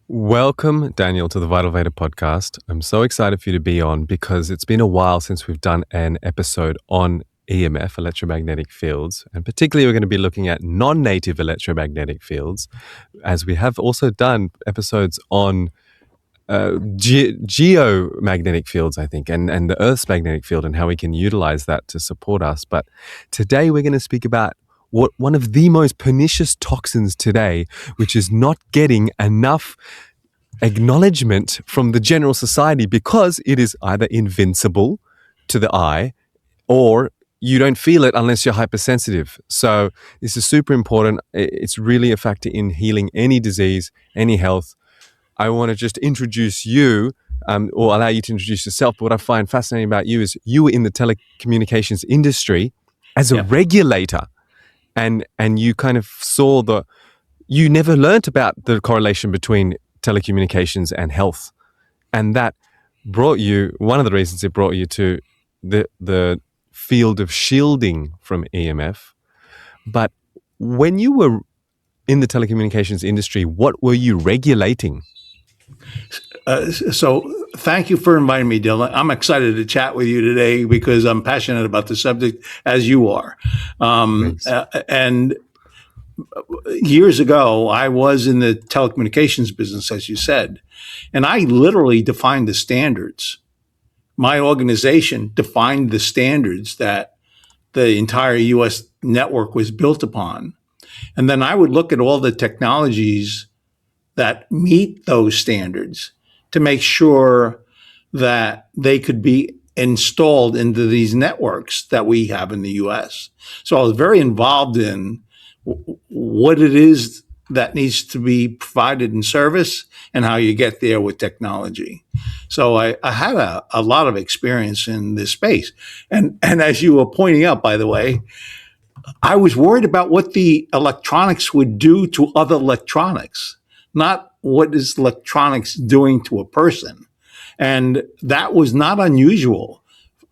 Welcome, Daniel, to the Vital Veda podcast. I'm so excited for you to be on because it's been a while since we've done an episode on EMF, electromagnetic fields, and particularly we're going to be looking at non-native electromagnetic fields, as we have also done episodes on geomagnetic fields, I think, and the Earth's magnetic field and how we can utilize that to support us. But today we're going to speak about one of the most pernicious toxins today, which is not getting enough acknowledgement from the general society because it is either invincible to the eye or you don't feel it unless you're hypersensitive. So this is super important. It's really a factor in healing any disease, any health. I want to just introduce you or allow you to introduce yourself. But what I find fascinating about you is you were in the telecommunications industry as a regulator. And you kind of saw you never learnt about the correlation between telecommunications and health. And that brought you, one of the reasons it brought you to the field of shielding from EMF. But when you were in the telecommunications industry, what were you regulating? So thank you for inviting me, Dylan. I'm excited to chat with you today because I'm passionate about the subject as you are. And years ago, I was in the telecommunications business, as you said, and I literally defined the standards. My organization defined the standards that the entire U.S. network was built upon. And then I would look at all the technologies that meet those standards to make sure that they could be installed into these networks that we have in the U.S. So I was very involved in what it is that needs to be provided in service and how you get there with technology. So I had a lot of experience in this space. And as you were pointing out, by the way, I was worried about what the electronics would do to other electronics, not what is electronics doing to a person. And that was not unusual.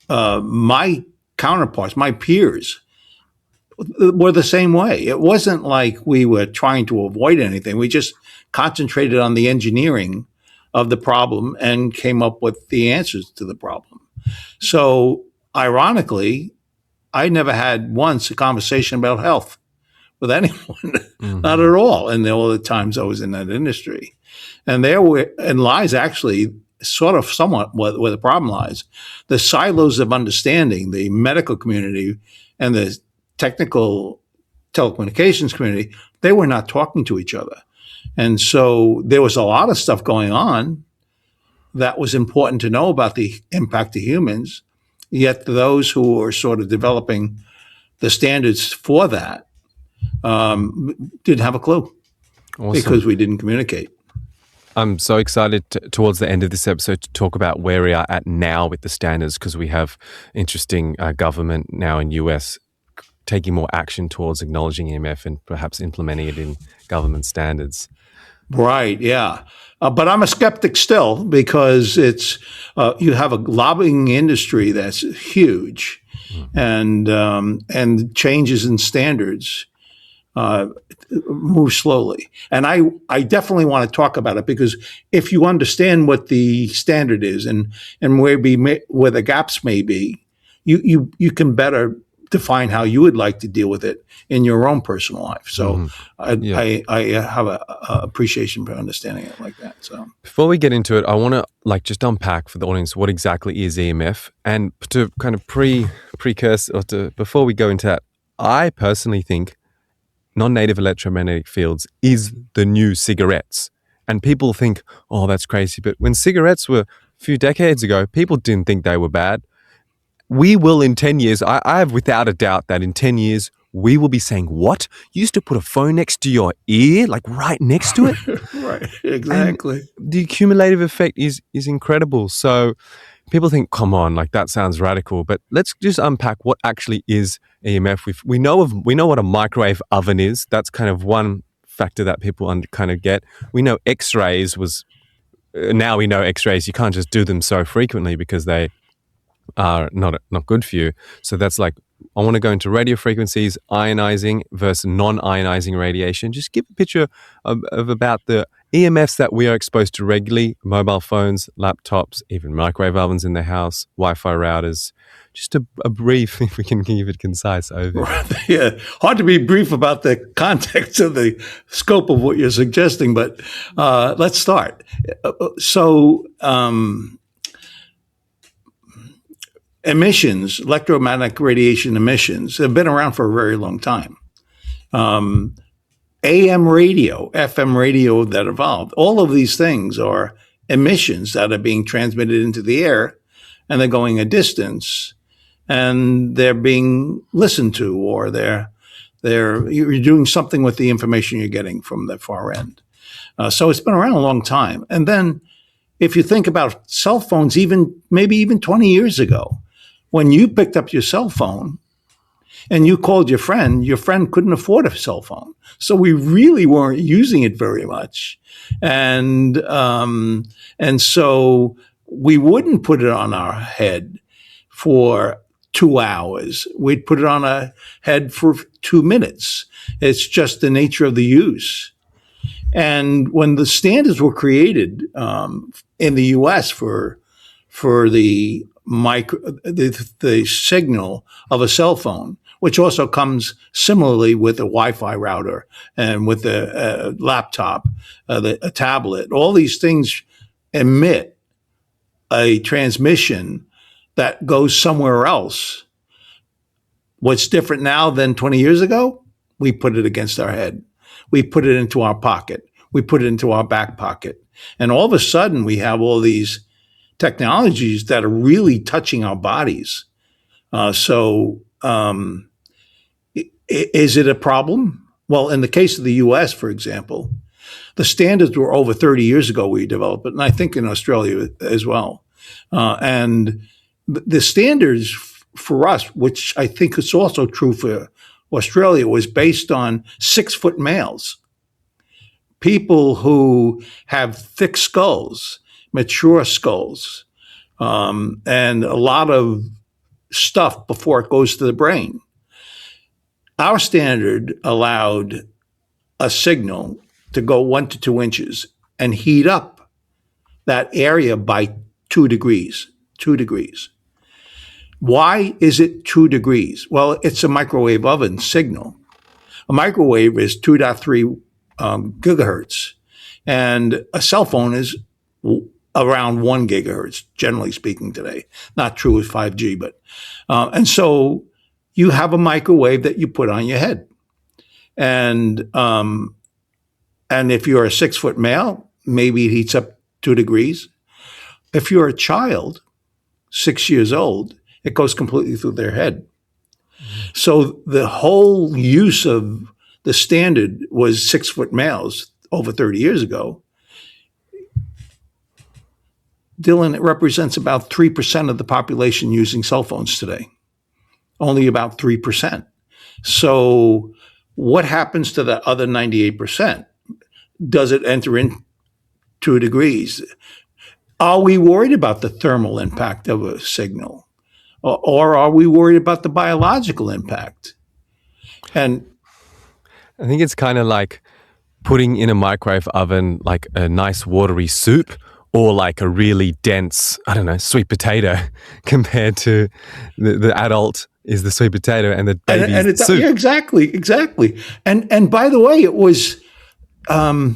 My counterparts, my peers, were the same way. It wasn't like we were trying to avoid anything. We just concentrated on the engineering of the problem and came up with the answers to the problem. So ironically, I never had once a conversation about health with anyone, not at all. And all the times I was in that industry. And lies actually sort of somewhat where the problem lies. The silos of understanding, the medical community and the technical telecommunications community, they were not talking to each other. And so there was a lot of stuff going on that was important to know about the impact to humans. Yet those who were sort of developing the standards for that didn't have a clue. Awesome. Because we didn't communicate. I'm so excited towards the end of this episode to talk about where we are at now with the standards, because we have interesting government now in US taking more action towards acknowledging EMF and perhaps implementing it in government standards. Right, yeah. But I'm a skeptic still because it's you have a lobbying industry that's huge, and changes in standards move slowly. And I definitely want to talk about it because if you understand what the standard is and where the gaps may be, you can better define how you would like to deal with it in your own personal life. So I have a appreciation for understanding it like that. So before we get into it, I want to just unpack for the audience what exactly is EMF, and to kind of precursor or before we go into that, I personally think non-native electromagnetic fields is the new cigarettes. And people think, oh, that's crazy. But when cigarettes were a few decades ago, people didn't think they were bad. We will in 10 years, I have without a doubt that in 10 years, we will be saying, what? You used to put a phone next to your ear, like right next to it? Right, exactly. And the cumulative effect is incredible. So people think, come on, like that sounds radical. But let's just unpack what actually is EMF. We know what a microwave oven is. That's kind of one factor that people kind of get. We know X-rays now we know X-rays, you can't just do them so frequently because they are not good for you. So that's like, I want to go into radio frequencies, ionizing versus non-ionizing radiation. Just give a picture of about the EMFs that we are exposed to regularly, mobile phones, laptops, even microwave ovens in the house, Wi-Fi routers. Just a brief, if we can keep it concise, overview. Yeah, hard to be brief about the context of the scope of what you're suggesting, but let's start. So, emissions, electromagnetic radiation emissions, have been around for a very long time. AM radio, FM radio that evolved, all of these things are emissions that are being transmitted into the air, and they're going a distance, and they're being listened to, or you're doing something with the information you're getting from the far end. So it's been around a long time. And then if you think about cell phones, maybe even 20 years ago, when you picked up your cell phone and you called your friend couldn't afford a cell phone. So we really weren't using it very much. And so we wouldn't put it on our head for 2 hours. We'd put it on our head for 2 minutes. It's just the nature of the use. And when the standards were created in the U.S. for the signal of a cell phone, which also comes similarly with a Wi-Fi router and with a laptop, a tablet, all these things emit a transmission that goes somewhere else. What's different now than 20 years ago? We put it against our head. We put it into our pocket. We put it into our back pocket. And all of a sudden, we have all these technologies that are really touching our bodies. Is it a problem? Well, in the case of the U.S., for example, the standards were over 30 years ago we developed it, and I think in Australia as well. And the standards for us, which I think is also true for Australia, was based on 6-foot males, people who have thick skulls, mature skulls, and a lot of stuff before it goes to the brain. Our standard allowed a signal to go 1 to 2 inches and heat up that area by 2 degrees. 2 degrees. Why is it 2 degrees? Well, it's a microwave oven signal. A microwave is 2.3 gigahertz, and a cell phone is around 1 gigahertz, generally speaking today. Not true with 5G, but and so you have a microwave that you put on your head, and if you're a 6-foot male, maybe it heats up 2 degrees. If you're a child, 6 years old, it goes completely through their head. So the whole use of the standard was 6-foot males over 30 years ago. Dylan, it represents about 3% of the population using cell phones today. Only about 3%. So what happens to the other 98%? Does it enter in 2 degrees? Are we worried about the thermal impact of a signal? Or are we worried about the biological impact? And I think it's kind of like putting in a microwave oven like a nice watery soup, or like a really dense, I don't know, sweet potato compared to the adult is the sweet potato and the baby's soup. Yeah, exactly. And by the way, it was the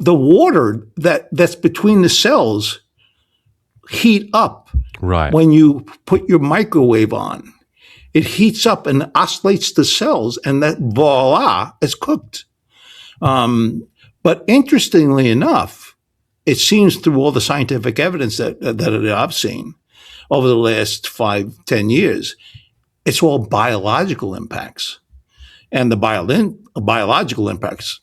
water that's between the cells heat up. Right. When you put your microwave on, it heats up and oscillates the cells, and that voila, it's cooked. But interestingly enough, it seems through all the scientific evidence that I've seen over the last 5-10 years, it's all biological impacts. And the biological impacts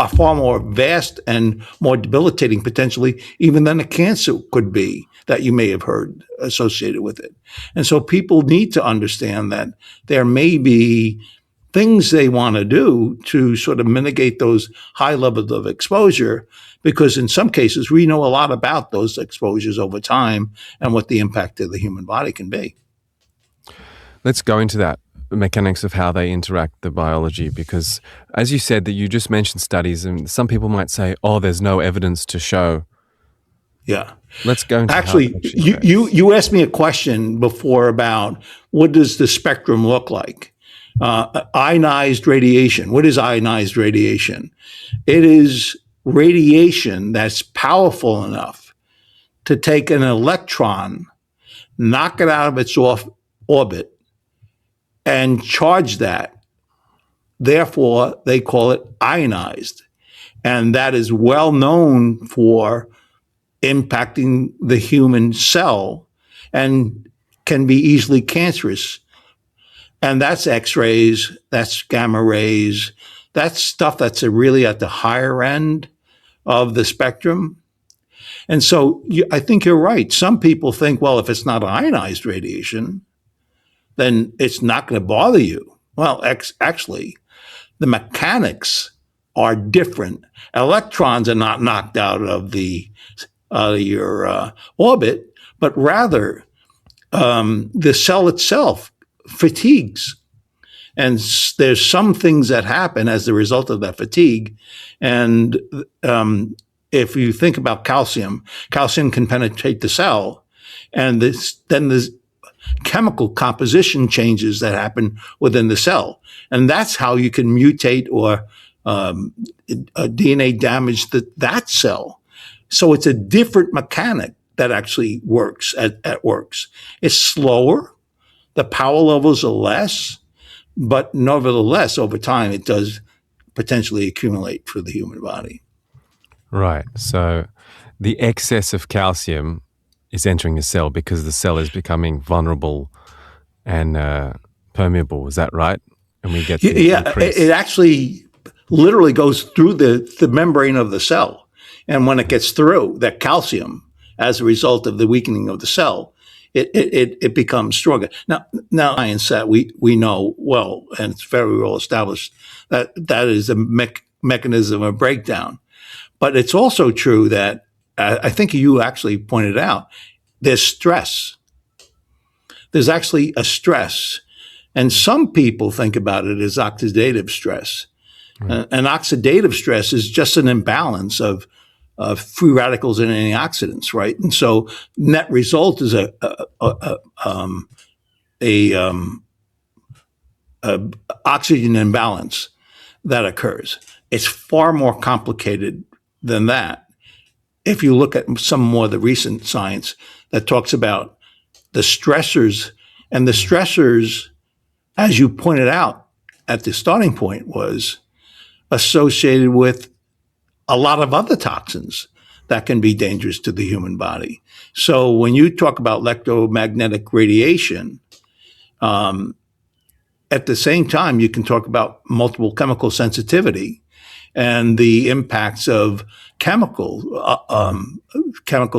are far more vast and more debilitating potentially even than a cancer could be that you may have heard associated with it. And so people need to understand that there may be things they want to do to sort of mitigate those high levels of exposure, because in some cases we know a lot about those exposures over time and what the impact of the human body can be. Let's go into that. mechanics of how they interact, the biology? Because as you said, that you just mentioned studies, and some people might say, oh, there's no evidence to show. Yeah. Let's go into how it Actually, actually works. you asked me a question before about what does the spectrum look like? Ionized radiation. What is ionized radiation? It is radiation that's powerful enough to take an electron, knock it out of its orbit, and charge that. Therefore, they call it ionized. And that is well known for impacting the human cell and can be easily cancerous. And that's X-rays, that's gamma rays, that's stuff that's really at the higher end of the spectrum. And so I think you're right. Some people think, well, if it's not ionized radiation, then it's not going to bother you. Well, actually, the mechanics are different. Electrons are not knocked out of your orbit, but rather the cell itself fatigues. And there's some things that happen as a result of that fatigue. And if you think about calcium can penetrate the cell, and then there's chemical composition changes that happen within the cell. And that's how you can mutate or DNA damage that cell. So it's a different mechanic that actually works. It's slower, the power levels are less, but nevertheless, over time, it does potentially accumulate for the human body. Right. So the excess of calcium is entering the cell because the cell is becoming vulnerable and permeable. Is that right? And we get it actually literally goes through the membrane of the cell. And when it gets through, that calcium, as a result of the weakening of the cell, it becomes stronger. Now science that we know well, and it's very well established, that is a mechanism of breakdown. But it's also true that I think you actually pointed out, there's stress. There's actually a stress. And some people think about it as oxidative stress. Right. And oxidative stress is just an imbalance of free radicals and antioxidants, right? And so net result is a oxygen imbalance that occurs. It's far more complicated than that. If you look at some more of the recent science that talks about the stressors, and the stressors, as you pointed out at the starting point, was associated with a lot of other toxins that can be dangerous to the human body. So when you talk about electromagnetic radiation, at the same time, you can talk about multiple chemical sensitivity and the impacts of chemicals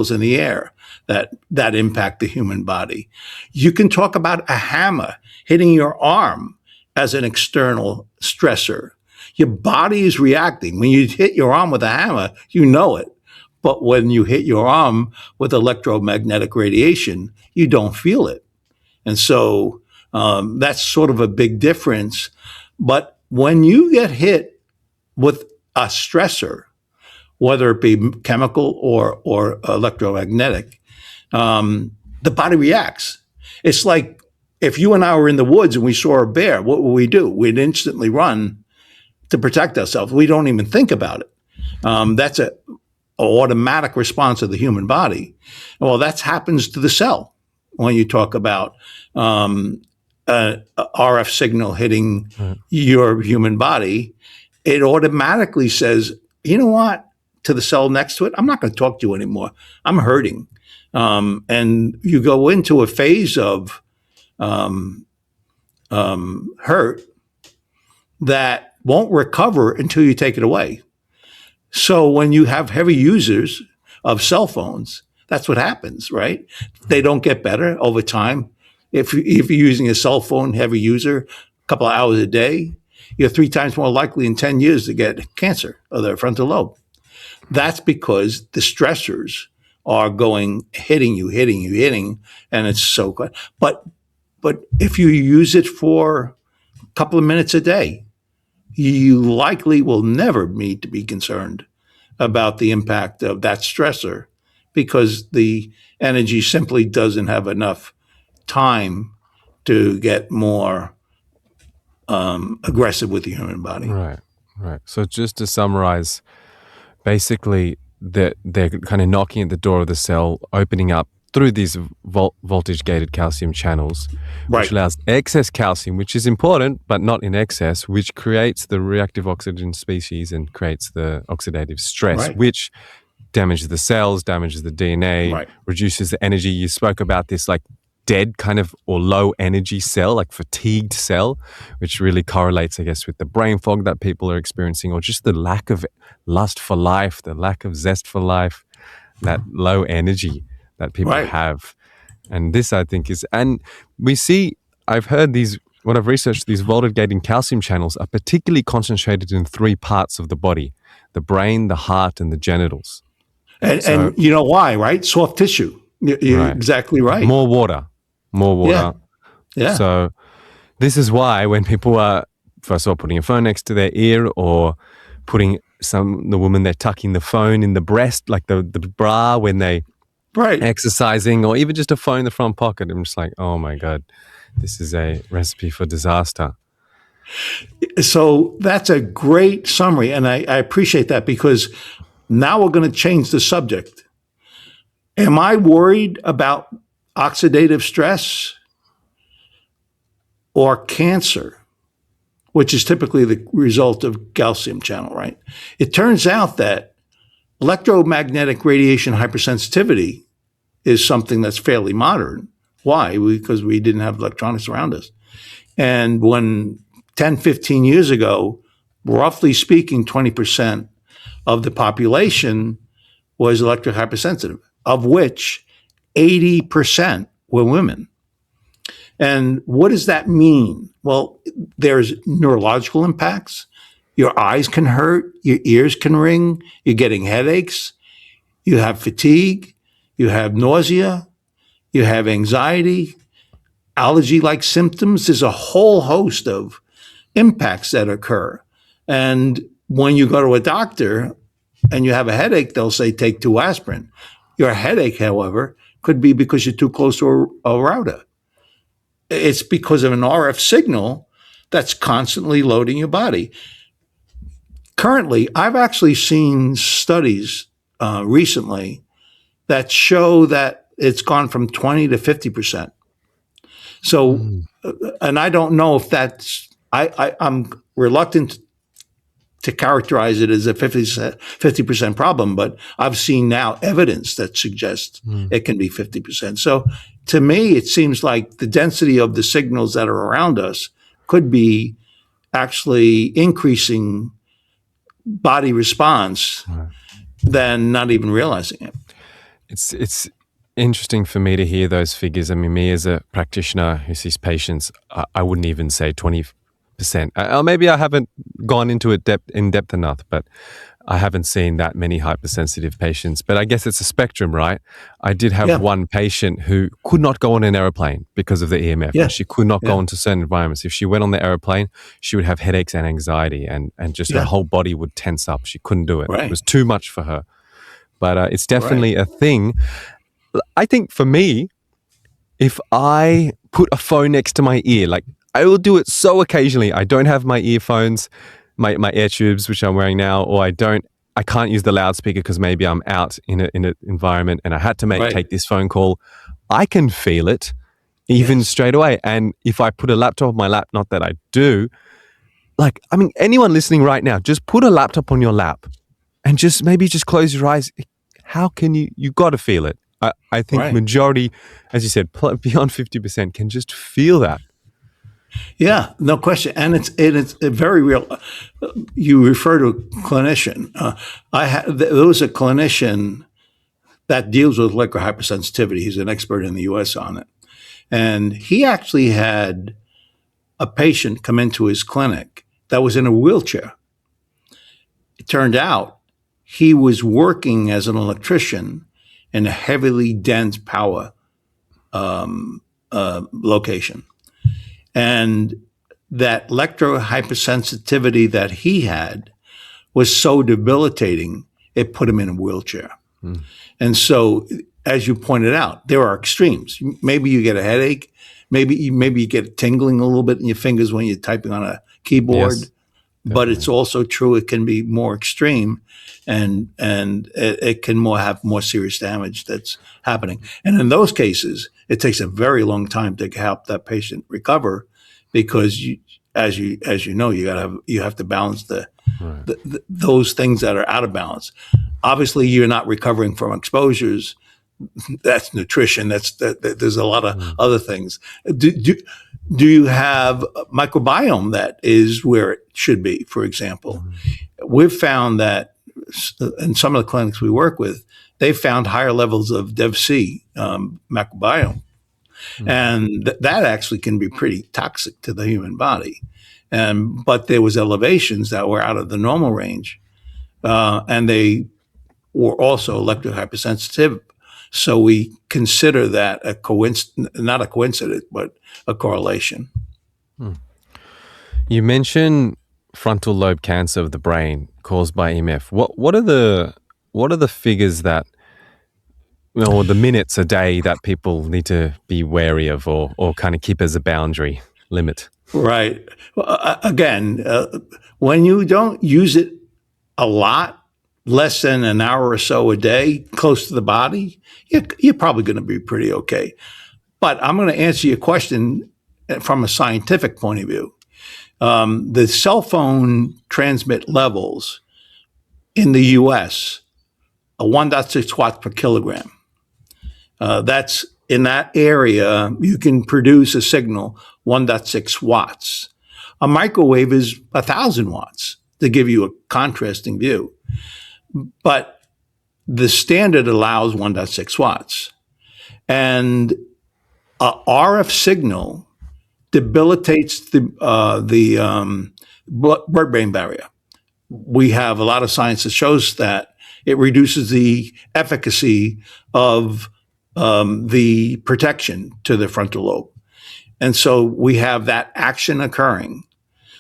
in the air that impact the human body. You can talk about a hammer hitting your arm as an external stressor. Your body is reacting. When you hit your arm with a hammer, you know it. But when you hit your arm with electromagnetic radiation, you don't feel it. And so that's sort of a big difference. But when you get hit with a stressor, whether it be chemical or electromagnetic, the body reacts. It's like if you and I were in the woods and we saw a bear, what would we do? We'd instantly run to protect ourselves. We don't even think about it. That's an automatic response of the human body. Well, that happens to the cell when you talk about RF signal hitting your human body. It automatically says, you know what, to the cell next to it, I'm not going to talk to you anymore. I'm hurting. And you go into a phase of hurt that won't recover until you take it away. So when you have heavy users of cell phones, that's what happens, right? They don't get better over time. If you're using a cell phone heavy user a couple of hours a day, you're 3 times more likely in 10 years to get cancer of the frontal lobe. That's because the stressors are hitting you, and it's so good. But if you use it for couple of minutes a day, you likely will never need to be concerned about the impact of that stressor because the energy simply doesn't have enough time to get more aggressive with the human body. Right, right. So just to summarize, basically they're kind of knocking at the door of the cell, opening up through these voltage-gated calcium channels, which allows excess calcium, which is important, but not in excess, which creates the reactive oxygen species and creates the oxidative stress, which damages the cells, damages the DNA, reduces the energy. You spoke about this like dead kind of or low energy cell, like fatigued cell, which really correlates, I guess, with the brain fog that people are experiencing, or just the lack of lust for life, the lack of zest for life, that low energy that people have. And this, I think, is, and we see, I've heard these, what I've researched, these voltage-gating calcium channels are particularly concentrated in 3 parts of the body: the brain, the heart, and the genitals. And you know why, right? Soft tissue. You're exactly right. More water. Yeah. So this is why when people are, first of all, putting a phone next to their ear, or putting the woman, they're tucking the phone in the breast, like the bra when they exercising, or even just a phone in the front pocket. I'm just like, oh my God, this is a recipe for disaster. So that's a great summary. And I appreciate that, because now we're going to change the subject. Am I worried about oxidative stress or cancer, which is typically the result of calcium channel, right? It turns out that electromagnetic radiation hypersensitivity is something that's fairly modern. Why? Because we didn't have electronics around us. And when 10, 15 years ago, roughly speaking, 20% of the population was electrohypersensitive, of which 80% were women. And what does that mean? Well, there's neurological impacts. Your eyes can hurt, your ears can ring, you're getting headaches, you have fatigue, you have nausea, you have anxiety, allergy-like symptoms. There's a whole host of impacts that occur. And when you go to a doctor and you have a headache, they'll say, take 2 aspirin. Your headache, however, could be because you're too close to a router. It's because of an RF signal that's constantly loading your body. Currently, I've actually seen studies recently that show that it's gone from 20 to 50%. So, and I don't know if that's, I'm reluctant to characterize it as a 50% problem, but I've seen now evidence that suggests it can be 50%. So to me, it seems like the density of the signals that are around us could be actually increasing body response than not even realizing it. It's interesting for me to hear those figures. I mean, me as a practitioner who sees patients, I wouldn't even say 20%. Or maybe I haven't gone into it in depth enough, but I haven't seen that many hypersensitive patients. But I guess it's a spectrum, right? I did have one patient who could not go on an aeroplane because of the EMF. Yeah. She could not go into certain environments. If she went on the aeroplane, she would have headaches and anxiety, and just her whole body would tense up. She couldn't do it. It was too much for her. But it's definitely a thing. I think for me, if I put a phone next to my ear, like I will do it so occasionally. I don't have my earphones, my ear tubes, which I'm wearing now, or I can't use the loudspeaker because maybe I'm out in an environment and I had to take this phone call. I can feel it even straight away. And if I put a laptop on my lap, not that I do, like, I mean, anyone listening right now, just put a laptop on your lap and just maybe just close your eyes. How can you got to feel it. I think majority, as you said, beyond 50% can just feel that. Yeah, no question. And it's very real. You refer to a clinician. There was a clinician that deals with electrohypersensitivity. He's an expert in the U.S. on it. And he actually had a patient come into his clinic that was in a wheelchair. It turned out he was working as an electrician in a heavily dense power location. And that electrohypersensitivity that he had was so debilitating, it put him in a wheelchair. And so, as you pointed out, there are extremes. Maybe you get a headache. Maybe you get tingling a little bit in your fingers when you're typing on a keyboard. Yes, but it's also true it can be more extreme, and it can have more serious damage that's happening. And in those cases, it takes a very long time to help that patient recover, because as you know, you have to balance those things that are out of balance. Obviously, you're not recovering from exposures. That's nutrition. There's a lot of other things. Do you have a microbiome that is where it should be? For example, we've found that in some of the clinics we work with, they found higher levels of DevC microbiome, and that actually can be pretty toxic to the human body. But there was elevations that were out of the normal range, and they were also electrohypersensitive. So we consider that not a coincidence, but a correlation. You mentioned frontal lobe cancer of the brain caused by EMF. What are the figures that, or the minutes a day that people need to be wary of, or kind of keep as a boundary limit? Right. Well, again, when you don't use it a lot, less than an hour or so a day, close to the body, you're probably going to be pretty okay. But I'm going to answer your question from a scientific point of view. The cell phone transmit levels in the U.S. are 1.6 watts per kilogram. That's in that area, you can produce a signal 1.6 watts. A microwave is 1,000 watts, to give you a contrasting view. But the standard allows 1.6 watts. And a RF signal debilitates the blood-brain barrier. We have a lot of science that shows that it reduces the efficacy of the protection to the frontal lobe. And so we have that action occurring.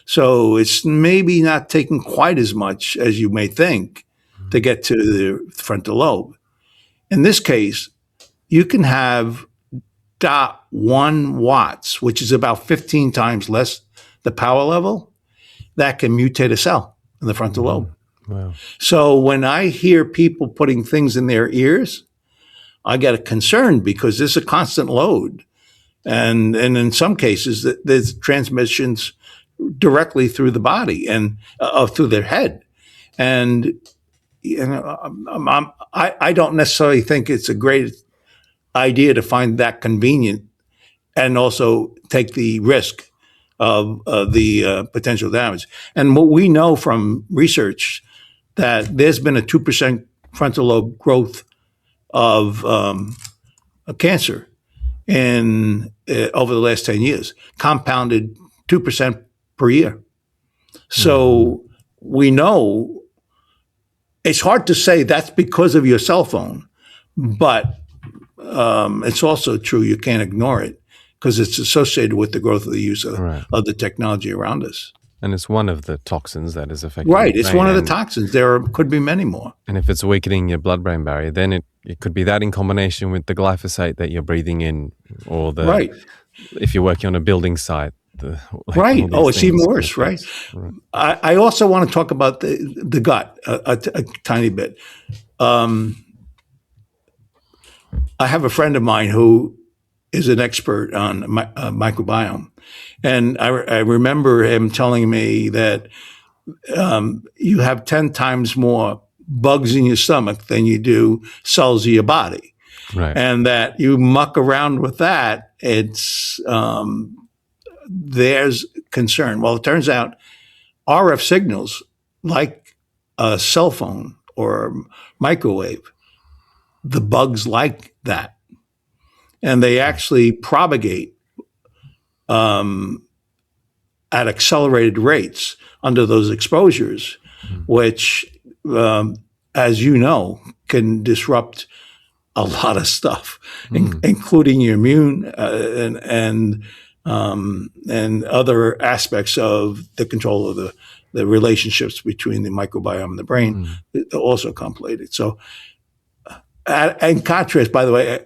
So it's maybe not taking quite as much as you may think to get to the frontal lobe. In this case, you can have 0.1 watts, which is about 15 times less the power level, that can mutate a cell in the frontal lobe. Wow. So when I hear people putting things in their ears, I get concerned, because there's a constant load. And in some cases, there's transmissions directly through the body and through their head. And I don't necessarily think it's a great idea to find that convenient and also take the risk of the potential damage. And what we know from research, that there's been a 2% frontal lobe growth of cancer over the last 10 years, compounded 2% per year. So we know it's hard to say that's because of your cell phone, but it's also true you can't ignore it, because it's associated with the growth of the use of the technology around us. And it's one of the toxins that is affecting Right, the it's brain. one of the toxins. There could be many more. And if it's weakening your blood-brain barrier, then it could be that in combination with the glyphosate that you're breathing in, or if you're working on a building site. Right. Oh, it's even worse, right? I also want to talk about the gut a tiny bit. I have a friend of mine who is an expert on microbiome. And I remember him telling me that you have 10 times more bugs in your stomach than you do cells of your body. Right. And that you muck around with that, there's concern. Well, it turns out RF signals, like a cell phone or microwave, the bugs like that. And they actually propagate at accelerated rates under those exposures, which, as you know, can disrupt a lot of stuff, including your immune and and other aspects of the control of the relationships between the microbiome and the brain also come plated. So, in contrast, by the way,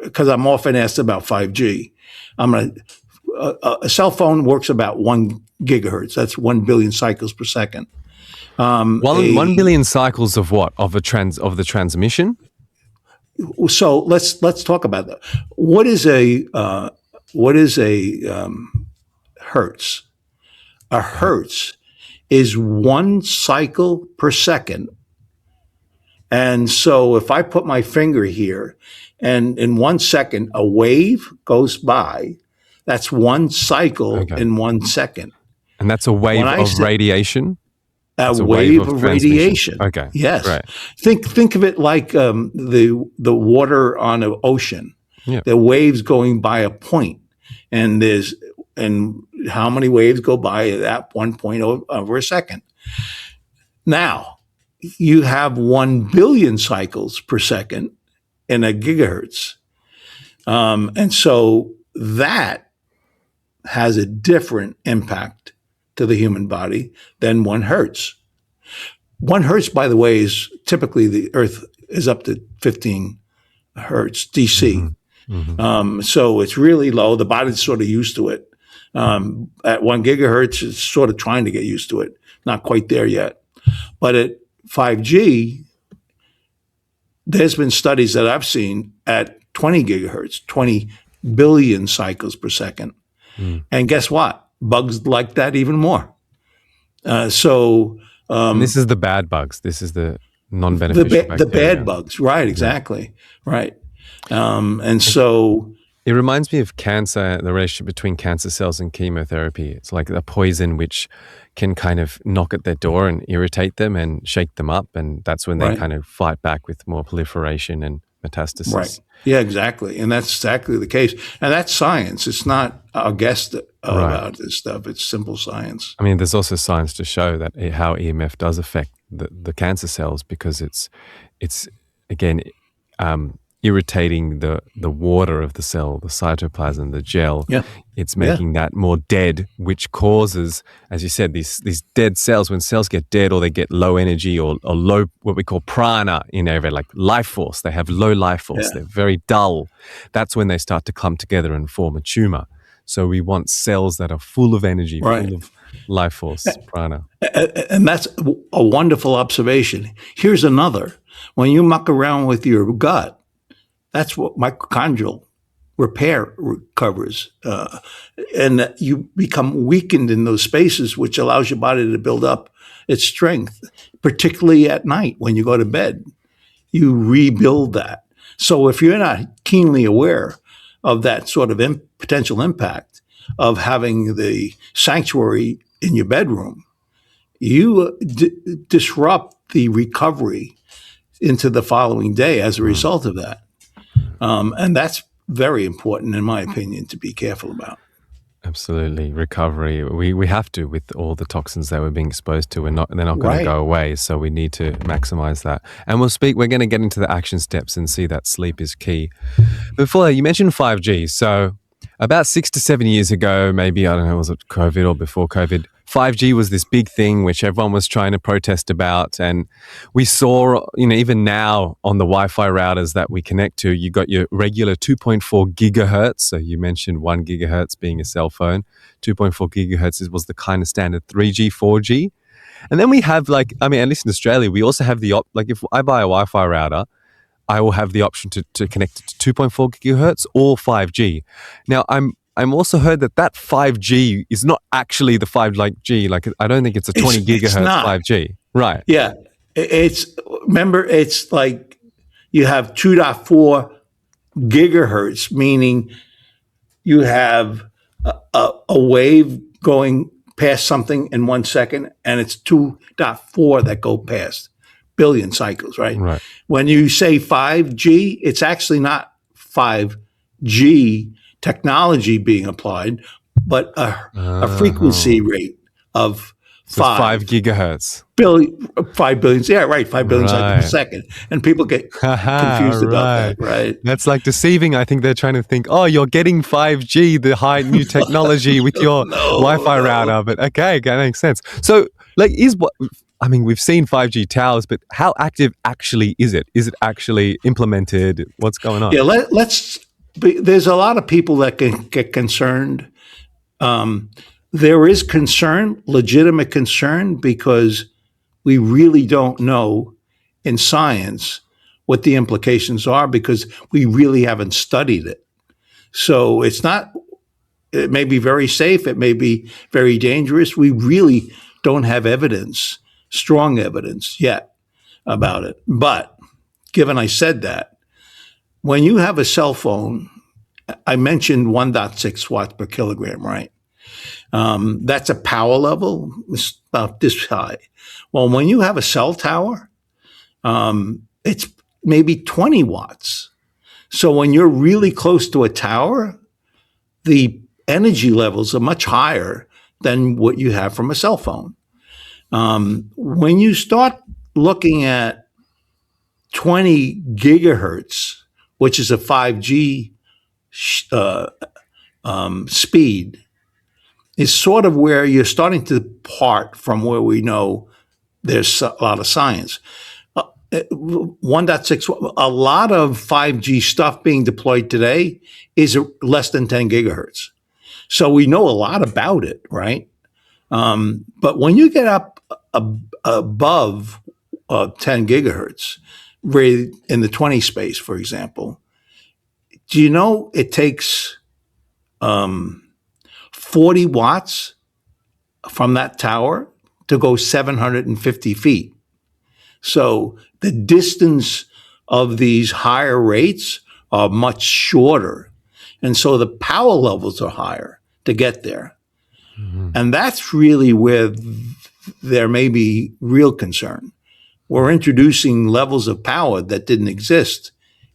because I'm often asked about 5G, a cell phone works about 1 gigahertz. That's 1 billion cycles per second. 1 billion cycles of what? Of the transmission? So let's talk about that. What is a hertz? A hertz is 1 cycle per second. And so if I put my finger here and in 1 second a wave goes by, that's 1 cycle in 1 second. And that's a wave of radiation? A wave of radiation. Okay. Yes. Right. Think of it like the water on an ocean. Yeah. The waves going by a point, and how many waves go by at that one point over a second. Now, you have 1 billion cycles per second in a gigahertz. And so that has a different impact to the human body than 1 hertz. 1 hertz, by the way, is typically the Earth is up to 15 hertz DC. So it's really low. The body's sort of used to it. At 1 gigahertz, it's sort of trying to get used to it. Not quite there yet. But at 5G, there's been studies that I've seen at 20 gigahertz, 20 billion cycles per second. And guess what? Bugs like that even more. And this is the bad bugs. This is the non-beneficial the bad bugs. Right, exactly. Right. And so it reminds me of cancer, the relationship between cancer cells and chemotherapy. It's like a poison which can kind of knock at their door and irritate them and shake them up. And that's when they kind of fight back with more proliferation and metastasis. Right. Yeah, exactly. And that's exactly the case. And that's science. It's not a guess about this stuff. It's simple science. I mean, there's also science to show that how EMF does affect the cancer cells, because it's again, irritating the water of the cell, the cytoplasm, the gel. Yeah. It's making that more dead, which causes, as you said, these dead cells. When cells get dead or they get low energy or low, what we call prana in area, like life force, they have low life force. They're very dull. That's when they start to clump together and form a tumor. So we want cells that are full of energy, full of life force, prana. And that's a wonderful observation. Here's another. When you muck around with your gut, that's what mitochondrial repair covers. And you become weakened in those spaces, which allows your body to build up its strength, particularly at night when you go to bed. You rebuild that. So if you're not keenly aware of that sort of potential impact of having the sanctuary in your bedroom, you disrupt the recovery into the following day as a result of that. And that's very important, in my opinion, to be careful about. Absolutely. Recovery. We have to, with all the toxins that we're being exposed to. They're not going to go away. So we need to maximize that. And we're going to get into the action steps and see that sleep is key. Before that, you mentioned 5G. So about 6 to 7 years ago, maybe, I don't know, was it COVID or before COVID? 5G was this big thing which everyone was trying to protest about. And we saw, even now on the Wi-Fi routers that we connect to, you got your regular 2.4 gigahertz. So you mentioned 1 gigahertz being a cell phone. 2.4 gigahertz was the kind of standard 3G, 4G. And then we have at least in Australia, we also have if I buy a Wi-Fi router, I will have the option to connect it to 2.4 gigahertz or 5G. Now, I'm also heard that 5G is not actually the 5G. I don't think it's a 20 gigahertz 5G. Right. Yeah. It's like you have 2.4 gigahertz, meaning you have a wave going past something in 1 second, and it's 2.4 that go past billion cycles, right? Right. When you say 5G, it's actually not 5G technology being applied, but a frequency rate of So it's 5 gigahertz. 5 billion. Yeah, right. 5 billion cycles per Right. second. And people get Haha, confused about right. that, right? That's like deceiving. I think they're trying to think, oh, you're getting 5G, the high new technology with your No, Wi-Fi no. router. But okay, that makes sense. So, like, I mean, we've seen 5G towers, but how active actually is it? Is it actually implemented? What's going on? Yeah, there's a lot of people that can get concerned. There is concern, legitimate concern, because we really don't know in science what the implications are because we really haven't studied it. So it may be very safe, it may be very dangerous. We really don't have evidence, strong evidence yet about it. But given I said that, when you have a cell phone, I mentioned 1.6 watts per kilogram, right? That's a power level. It's about this high. Well, when you have a cell tower, it's maybe 20 watts. So when you're really close to a tower, the energy levels are much higher than what you have from a cell phone. When you start looking at 20 gigahertz, which is a 5G speed, is sort of where you're starting to depart from where we know there's a lot of science. 1.6, a lot of 5G stuff being deployed today is less than 10 gigahertz. So we know a lot about it, right? But when you get up above 10 gigahertz, in the 20 space, for example, do you know it takes 40 watts from that tower to go 750 feet? So the distance of these higher rates are much shorter. And so the power levels are higher to get there. Mm-hmm. And that's really where there may be real concern. We're introducing levels of power that didn't exist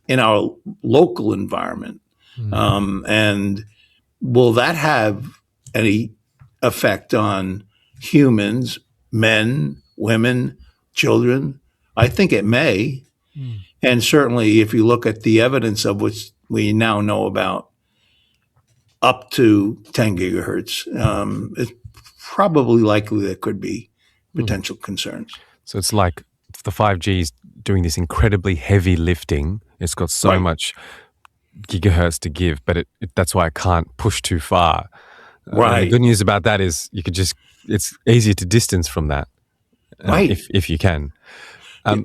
in our local environment. Mm-hmm. And will that have any effect on humans, men, women, children? I think it may. Mm. And certainly if you look at the evidence of which we now know about up to 10 gigahertz, it's probably likely there could be potential concerns. So it's like the 5G is doing this incredibly heavy lifting. It's got so much gigahertz to give, but that's why it can't push too far. Right. The good news about that is it's easier to distance from that, if you can.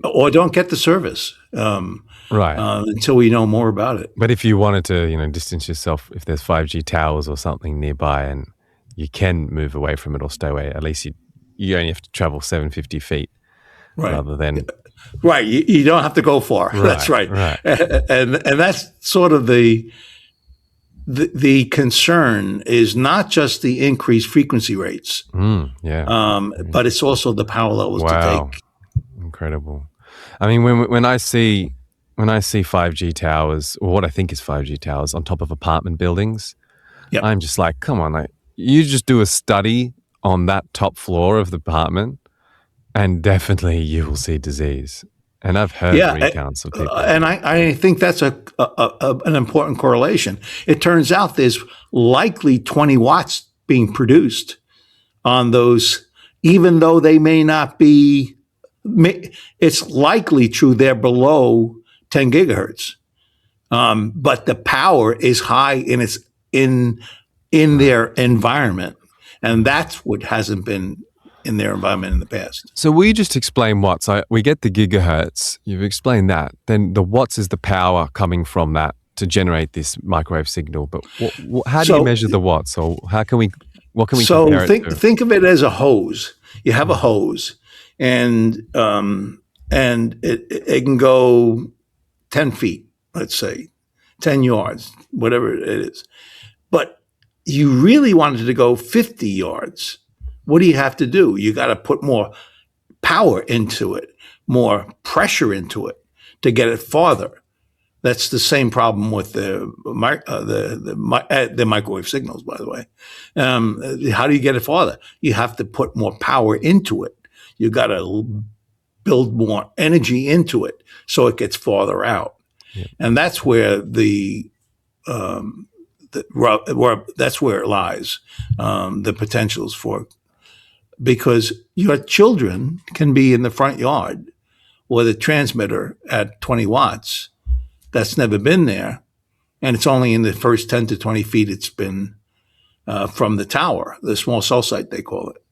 Or don't get the service, until we know more about it. But if you wanted to, distance yourself, if there's 5G towers or something nearby, and you can move away from it or stay away, at least you only have to travel 750 feet, rather than. Right, you don't have to go far. That's right. And that's sort of the concern is not just the increased frequency rates, but it's also the power levels to take. Incredible. I mean, when I see 5G towers, or what I think is 5G towers on top of apartment buildings, I'm just like, come on, you just do a study on that top floor of the apartment, and definitely you will see disease. And I've heard recounts of people. And I think that's an important correlation. It turns out there's likely 20 watts being produced on those, even though they may not be, it's likely true they're below 10 gigahertz. But the power is high in their environment. And that's what hasn't been in their environment in the past. So we just explain watts. We get the gigahertz. You've explained that. Then the watts is the power coming from that to generate this microwave signal. But how do you measure the watts? Or what can we compare it to? Think of it as a hose. You have a hose, and it can go 10 feet, let's say, 10 yards, whatever it is. But you really wanted to go 50 yards. What do you have to do? You got to put more power into it, more pressure into it to get it farther. That's the same problem with the microwave signals, by the way. How do you get it farther? You have to put more power into it. You got to build more energy into it so it gets farther out. Yeah. And that's where that's where it lies, the potentials for, because your children can be in the front yard with a transmitter at 20 watts that's never been there, and it's only in the first 10 to 20 feet it's been from the tower, the small cell site they call it.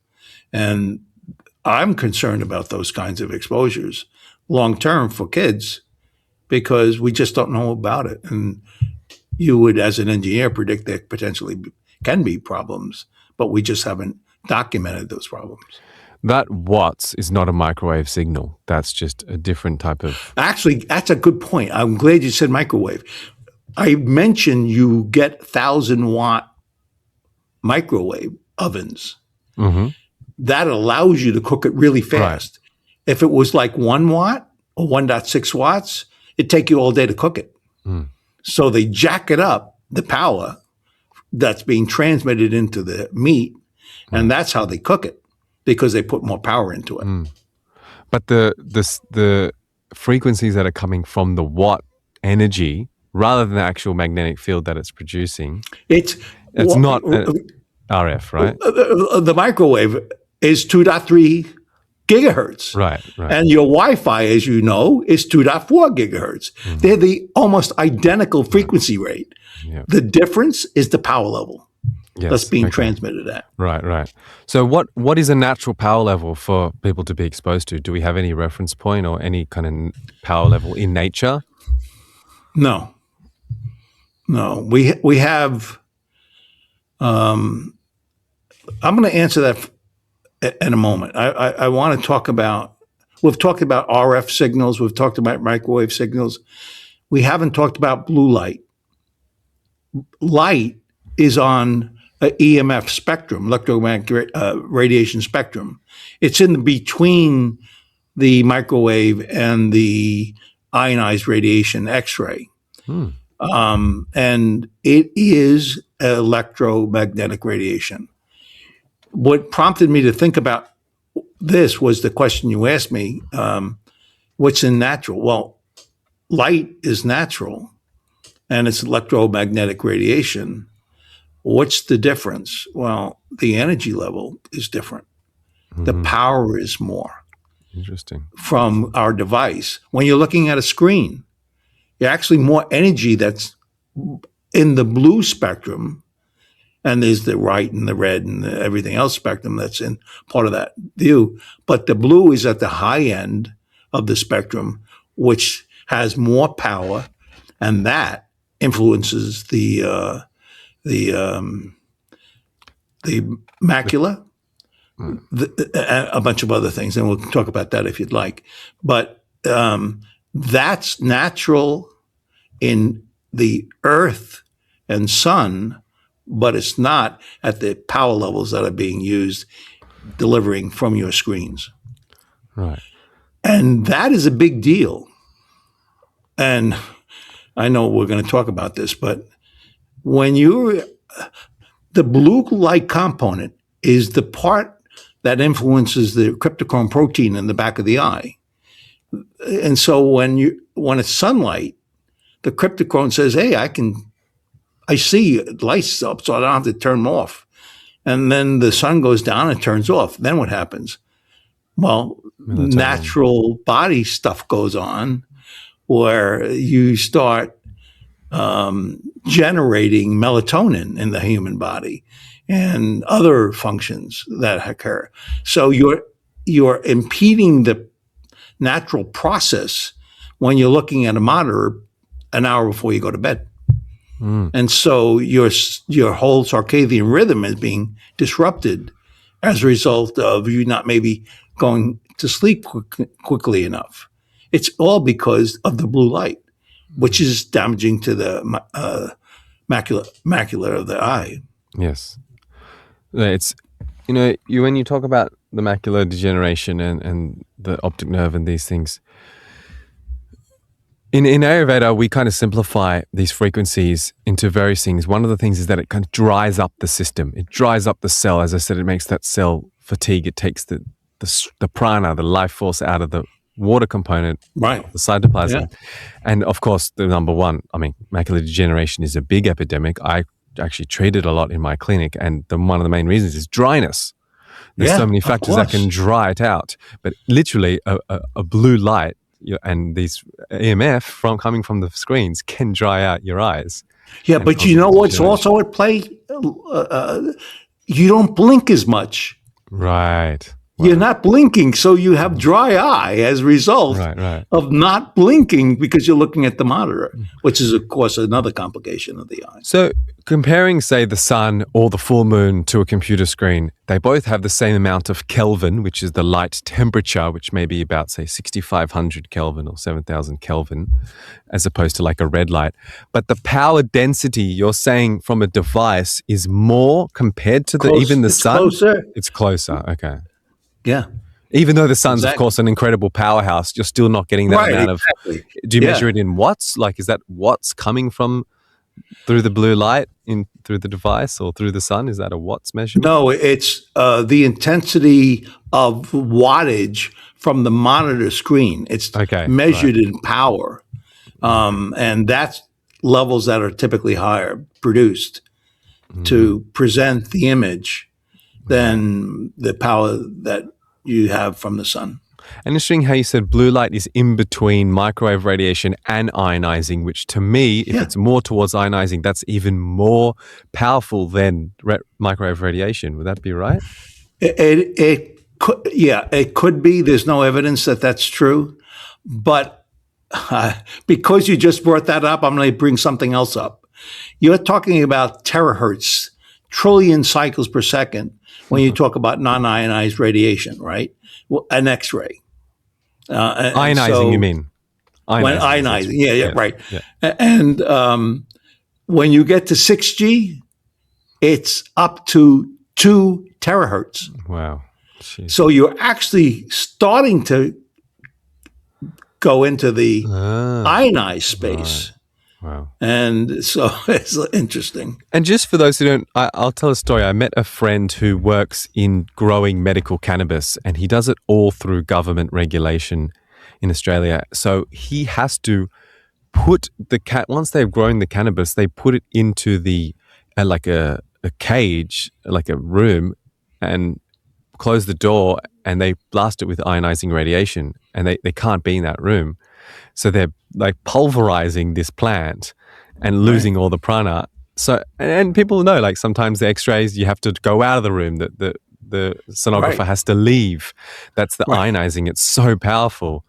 And I'm concerned about those kinds of exposures long term for kids because we just don't know about it. And you would, as an engineer, predict there potentially can be problems, but we just haven't documented those problems. That watts is not a microwave signal. That's just a different type of... Actually, that's a good point. I'm glad you said microwave. I mentioned you get 1,000-watt microwave ovens. Mm-hmm. That allows you to cook it really fast. Right. If it was like 1 watt or 1.6 watts, it'd take you all day to cook it. Mm. So they jack it up, the power that's being transmitted into the meat, and that's how they cook it, because they put more power into it. Mm. But the frequencies that are coming from the watt energy, rather than the actual magnetic field that it's producing, it's not RF, right? The microwave is 2.3 gigahertz. Right. And your Wi-Fi, as you know, is 2.4 gigahertz. Mm-hmm. They're the almost identical frequency rate. Yep. The difference is the power level that's being transmitted at. Right. So what is a natural power level for people to be exposed to? Do we have any reference point or any kind of power level in nature? No. We have... I'm going to answer that in a moment. I want to talk about, we've talked about RF signals, we've talked about microwave signals. We haven't talked about blue light. Light is on an EMF spectrum, electromagnetic radiation spectrum. It's in between the microwave and the ionized radiation X-ray. And it is electromagnetic radiation. What prompted me to think about this was the question you asked me, what's in natural? Well, light is natural, and it's electromagnetic radiation. What's the difference? Well, the energy level is different. Mm-hmm. The power is more. Interesting. From our device. When you're looking at a screen, you're actually more energy that's in the blue spectrum, and there's the right and the red and everything else spectrum that's in part of that view. But the blue is at the high end of the spectrum, which has more power, and that influences the macula, a bunch of other things, and we'll talk about that if you'd like. But that's natural in the Earth and sun, but it's not at the power levels that are being used delivering from your screens. Right. And that is a big deal. And I know we're going to talk about this, but when the blue light component is the part that influences the cryptochrome protein in the back of the eye. And so when it's sunlight, the cryptochrome says, hey, I see lights up, so I don't have to turn them off. And then the sun goes down and turns off. Then what happens? Well, natural body stuff goes on where you start generating melatonin in the human body and other functions that occur. So you're impeding the natural process when you're looking at a monitor an hour before you go to bed. And so your whole circadian rhythm is being disrupted as a result of you not maybe going to sleep quickly enough. It's all because of the blue light, which is damaging to the macula of the eye. Yes. It's, when you talk about the macular degeneration and the optic nerve and these things, In Ayurveda, we kind of simplify these frequencies into various things. One of the things is that it kind of dries up the system. It dries up the cell. As I said, it makes that cell fatigue. It takes the prana, the life force, out of the water component, Right. the cytoplasm. Yeah. And of course, the number one, I mean, macular degeneration is a big epidemic. I actually treat it a lot in my clinic. And one of the main reasons is dryness. There's so many of factors that can course. dry it out. But literally, a blue light and these EMF coming from the screens can dry out your eyes. Yeah, but you know what's also at play? You don't blink as much. Right. You're not blinking, so you have dry eye as a result of not blinking because you're looking at the monitor, which is, of course, another complication of the eye. So comparing, say, the sun or the full moon to a computer screen, they both have the same amount of Kelvin, which is the light temperature, which may be about, say, 6,500 Kelvin or 7,000 Kelvin, as opposed to like a red light. But the power density, you're saying, from a device is more compared to even the sun? Closer. It's closer. Okay. Yeah. Even though the sun's, of course, an incredible powerhouse, you're still not getting that amount of... Do you measure it in watts? Like, is that watts coming from through the blue light through the device or through the sun? Is that a watts measurement? No, it's the intensity of wattage from the monitor screen. It's measured in power. And that's levels that are typically higher produced to present the image than the power that you have from the sun. And interesting how you said blue light is in between microwave radiation and ionizing, which to me, if it's more towards ionizing, that's even more powerful than microwave radiation. Would that be right? It could, it could be. There's no evidence that that's true. But because you just brought that up, I'm going to bring something else up. You're talking about terahertz, trillion cycles per second, when you talk about non-ionized radiation, right? Well, an X-ray. Ionizing, you mean? Ionizing, right. Yeah. And when you get to 6G, it's up to 2 terahertz. Wow. Jeez. So you're actually starting to go into the ionized space. Right. Wow. And so it's interesting. And just for those who don't, I'll tell a story. I met a friend who works in growing medical cannabis, and he does it all through government regulation in Australia. So he has to put once they've grown the cannabis, they put it into the like a cage, like a room, and close the door, and they blast it with ionizing radiation, and they can't be in that room. So they're like pulverizing this plant and losing all the prana. So, and people know, like sometimes the x-rays, you have to go out of the room, the sonographer has to leave. That's the ionizing. It's so powerful.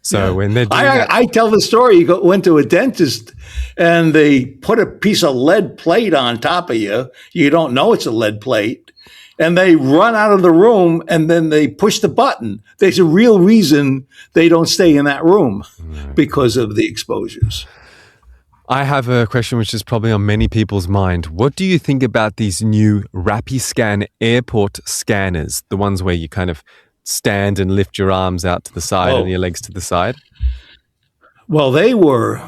So when they're doing I tell the story, you went to a dentist and they put a piece of lead plate on top of you. You don't know it's a lead plate. And they run out of the room and then they push the button. There's a real reason they don't stay in that room because of the exposures. I have a question which is probably on many people's mind. What do you think about these new Rapiscan airport scanners? The ones where you kind of stand and lift your arms out to the side and your legs to the side? Well, they were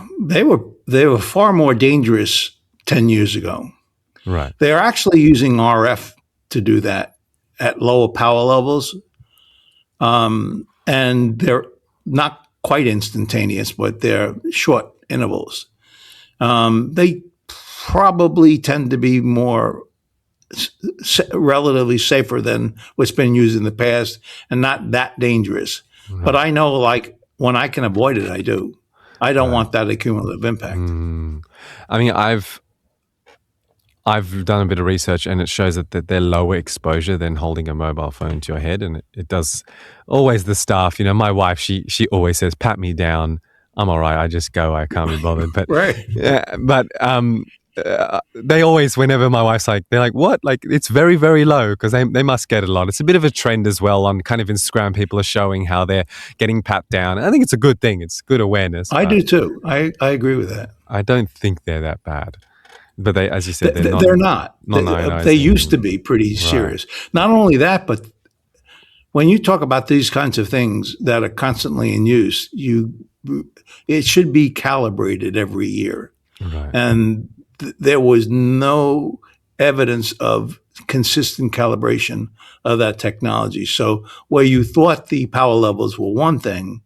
far more dangerous 10 years ago. Right. They're actually using RF to do that at lower power levels. And they're not quite instantaneous, but they're short intervals. They probably tend to be more relatively safer than what's been used in the past and not that dangerous. Right. But I know, like, when I can avoid it, I do. I don't want that cumulative impact. I mean, I've done a bit of research, and it shows that they're lower exposure than holding a mobile phone to your head. And it does always the staff, my wife, she always says, pat me down. I'm all right. I just go. I can't be bothered. But, they always, whenever my wife's like, they're like, what? Like, it's very, very low, because they must get it a lot. It's a bit of a trend as well on kind of Instagram. People are showing how they're getting pat down. I think it's a good thing. It's good awareness. I do too. I agree with that. I don't think they're that bad. But they, as you said, they're not. They used to be pretty serious. Not only that, but when you talk about these kinds of things that are constantly in use, you it should be calibrated every year. Right. And there was no evidence of consistent calibration of that technology. So where you thought the power levels were one thing,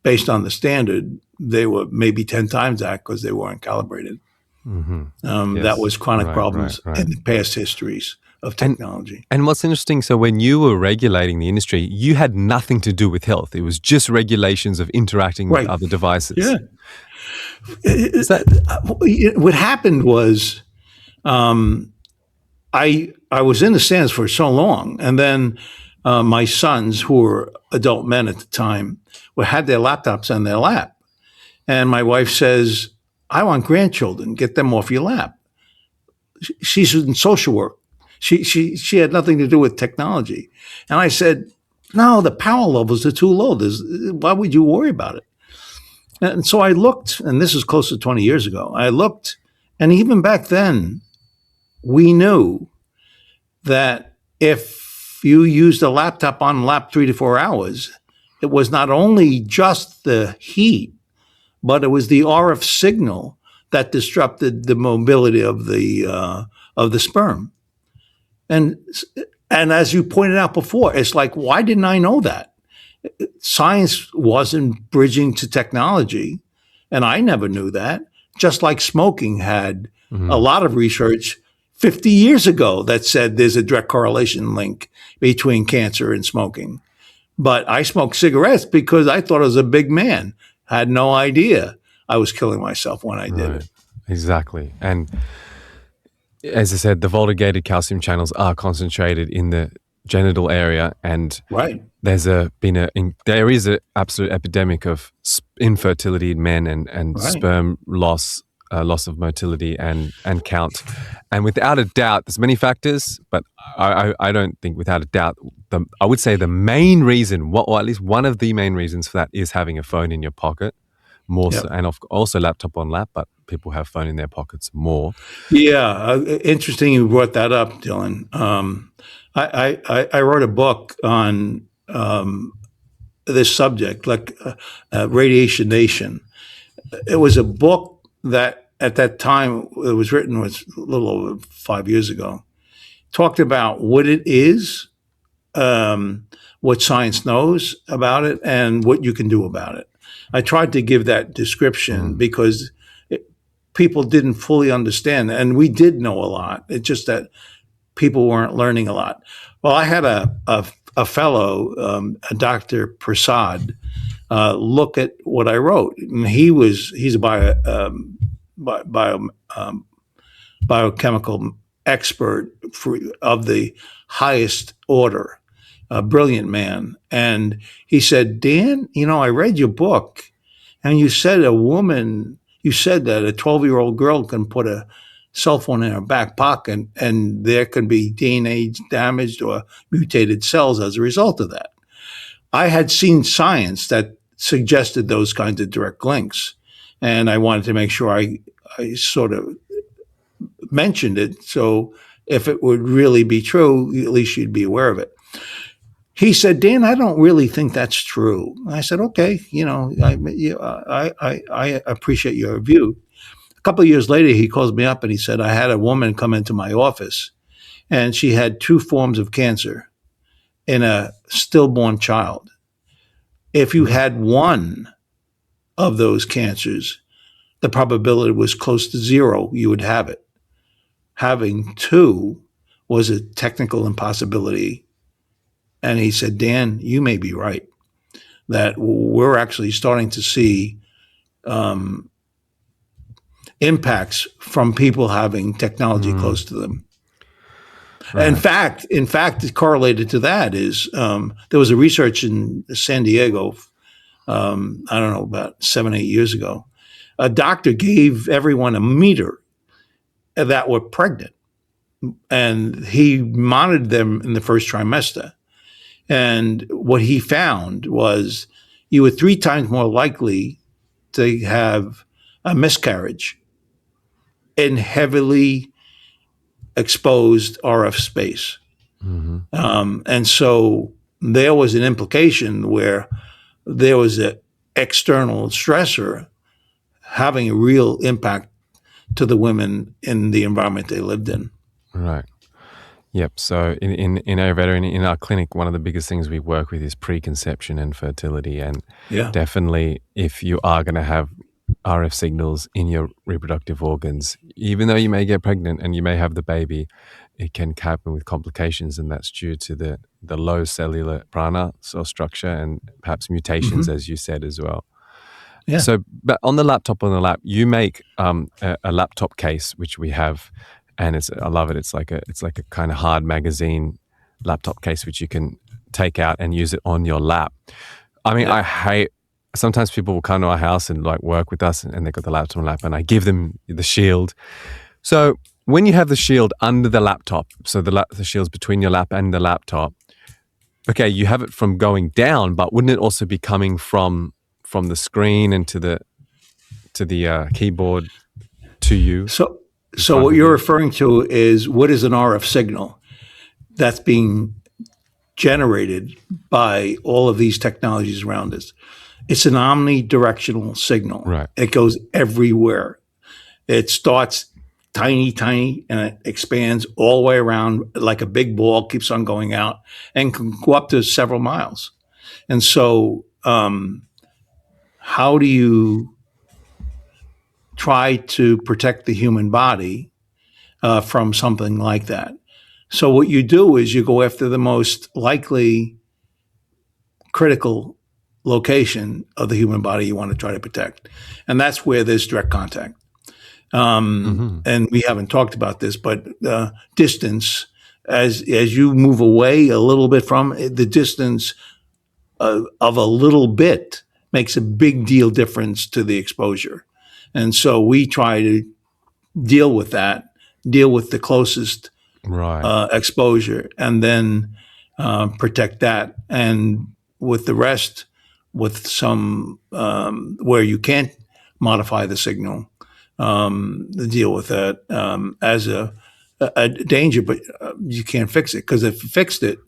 based on the standard, they were maybe 10 times that because they weren't calibrated. That was chronic problems in the past histories of technology. And what's interesting, so when you were regulating the industry, you had nothing to do with health. It was just regulations of interacting with other devices. Yeah. What happened was I was in the stands for so long, and then my sons, who were adult men at the time, had their laptops on their lap. And my wife says, I want grandchildren. Get them off your lap. She's in social work. She had nothing to do with technology. And I said, no, the power levels are too low. Why would you worry about it? And so I looked, and this is close to 20 years ago. I looked, and even back then, we knew that if you used a laptop on lap 3 to 4 hours, it was not only just the heat, but it was the RF signal that disrupted the mobility of the sperm. And as you pointed out before, it's like, why didn't I know that? Science wasn't bridging to technology, and I never knew that. Just like smoking had a lot of research 50 years ago that said there's a direct correlation link between cancer and smoking. But I smoked cigarettes because I thought I was a big man. I had no idea I was killing myself when I did it. Exactly. And as I said, the voltage-gated calcium channels are concentrated in the genital area, and there is an absolute epidemic of infertility in men and sperm loss of motility and count. And without a doubt, there's many factors, but I don't think without a doubt, I would say the main reason, or at least one of the main reasons for that, is having a phone in your pocket. So, and also laptop on lap, but people have phone in their pockets more. Yeah, interesting you brought that up, Dylan. I wrote a book on this subject, like Radiation Nation. It was a book that at that time it was written was a little over 5 years ago. Talked about what it is, what science knows about it, and what you can do about it. I tried to give that description because people didn't fully understand, and we did know a lot. It's just that people weren't learning a lot. Well, I had a fellow, a Dr. Prasad, look at what I wrote, and he's a biochemical expert of the highest order. A brilliant man. And he said, Dan, I read your book, and you said that a 12-year-old girl can put a cell phone in her back pocket and there can be DNA damaged or mutated cells as a result of that. I had seen science that suggested those kinds of direct links, and I wanted to make sure I sort of mentioned it. So if it would really be true, at least you'd be aware of it. He said, Dan, I don't really think that's true. I said, okay, I appreciate your view. A couple of years later, he calls me up and he said, I had a woman come into my office and she had 2 forms of cancer in a stillborn child. If you had one of those cancers, the probability was close to 0 you would have it. Having 2 was a technical impossibility. And he said, Dan, you may be right, that we're actually starting to see impacts from people having technology close to them. Right. In fact, correlated to that is there was a research in San Diego, I don't know, about 7-8 years ago. A doctor gave everyone a meter that were pregnant, and he monitored them in the first trimester. And what he found was you were 3 times more likely to have a miscarriage in heavily exposed RF space. And so there was an implication where there was external stressor having a real impact to the women in the environment they lived in. Right. Yep. So in Ayurveda, in our clinic, one of the biggest things we work with is preconception and fertility. And Yeah. definitely, if you are going to have RF signals in your reproductive organs, even though you may get pregnant and you may have the baby, it can happen with complications, and that's due to the low cellular prana, cell structure, and perhaps mutations, as you said as well. Yeah. So, but on the lap, you make a laptop case, which we have, and I love it. It's like a kind of hard magazine laptop case, which you can take out and use it on your lap. I mean, Yeah. Sometimes people will come to our house and like work with us, and they've got the laptop on lap, and I give them the shield. So when you have the shield under the laptop, so the shield's between your lap and the laptop, okay, you have it from going down, but wouldn't it also be coming from the screen and to the keyboard to you? So what you're referring to is, what is an RF signal that's being generated by all of these technologies around us? It's an omnidirectional signal. Right. It goes everywhere. It starts tiny, and it expands all the way around like a big ball, keeps on going out, and can go up to several miles. And so, how do you try to protect the human body from something like that? So what you do is you go after the most likely critical location of the human body you want to try to protect. And that's where there's direct contact. And we haven't talked about this, but distance, as you move away a little bit from the distance of a little bit makes a big deal difference to the exposure. And so we try to deal with the closest exposure, and then protect that. And with the rest, with some where you can't modify the signal, deal with that as a danger, but you can't fix it, because if you fixed it,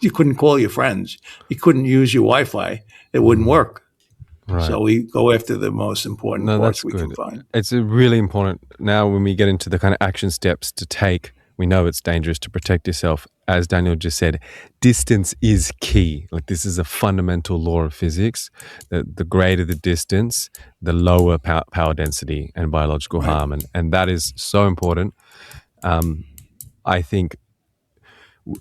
you couldn't call your friends, you couldn't use your Wi-Fi, it wouldn't work. Right. So we go after the most important parts we can find. It's a really important. Now when we get into the kind of action steps to take, we know it's dangerous to protect yourself. As Daniel just said, distance is key. Like, this is a fundamental law of physics. The greater the distance, the lower power density and biological harm. And that is so important. I think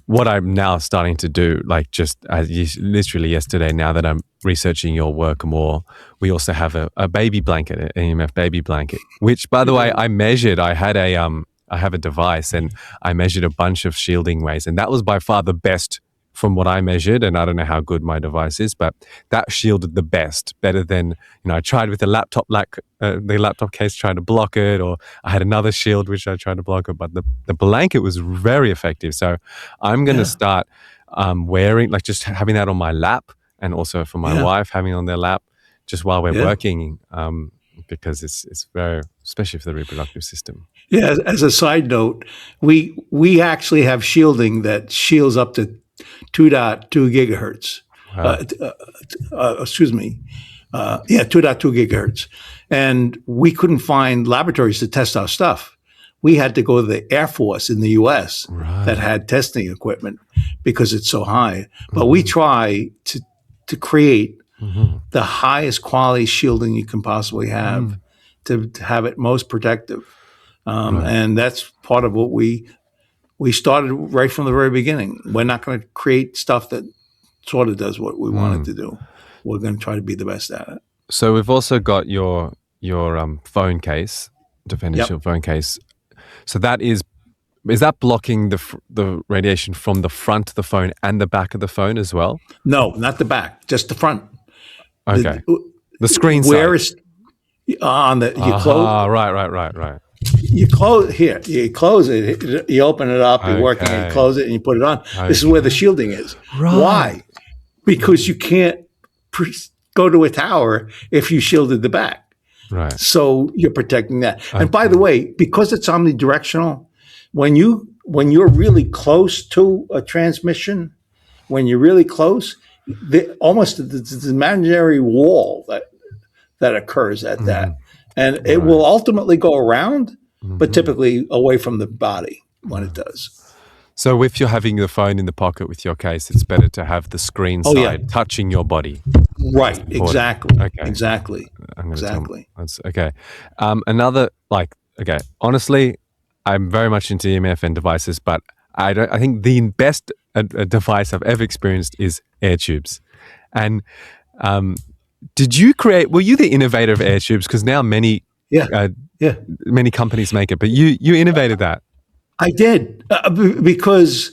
what I'm now starting to do, like just literally yesterday, now that I'm researching your work more, we also have a baby blanket, an EMF baby blanket, which, by the way, I measured. I have a device, and I measured a bunch of shielding ways, and that was by far the best from what I measured. And I don't know how good my device is, but that shielded the best, better than, I tried with the laptop case, trying to block it, or I had another shield which I tried to block it, but the blanket was very effective. So I'm going to start wearing, like, just having that on my lap, and also for my wife having it on their lap just while we're working, because it's very, especially for the reproductive system. Yeah, as a side note, we actually have shielding that shields up to 2.2 gigahertz. Wow. 2.2 gigahertz. And we couldn't find laboratories to test our stuff. We had to go to the Air Force in the U.S. that had testing equipment because it's so high. But we try to create the highest quality shielding you can possibly have to have it most protective. And that's part of what we started right from the very beginning. We're not going to create stuff that sort of does what we want it to do. We're going to try to be the best at it. So we've also got your phone case, Defender Shield phone case. So that is that blocking the radiation from the front of the phone and the back of the phone as well? No, not the back, just the front. Okay. The screen side. Where is on the you close? Right. You close it, you open it up, you're working, you close it, and you put it on. Okay. This is where the shielding is. Right. Why? Because you can't go to a tower if you shielded the back. Right. So you're protecting that. Okay. And by the way, because it's omnidirectional, when you're really close to a transmission, when you're really close, almost the imaginary wall that occurs at that. And it will ultimately go around, but typically away from the body when it does. So if you're having the phone in the pocket with your case, it's better to have the screen side touching your body. Right. Exactly. Okay. Exactly. I'm Exactly. That's okay. Honestly, I'm very much into EMF and devices, but I think the best device I've ever experienced is air tubes. And were you the innovator of air tubes? Because now many companies make it, but you innovated that. I did because,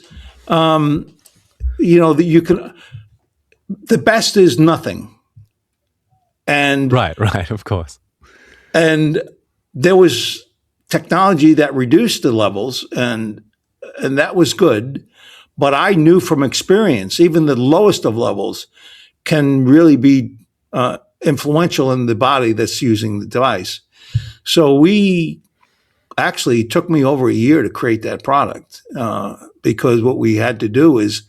you can, the best is nothing. And right, of course. And there was technology that reduced the levels, and that was good. But I knew from experience, even the lowest of levels can really be influential in the body that's using the device. So it took me over a year to create that product because what we had to do is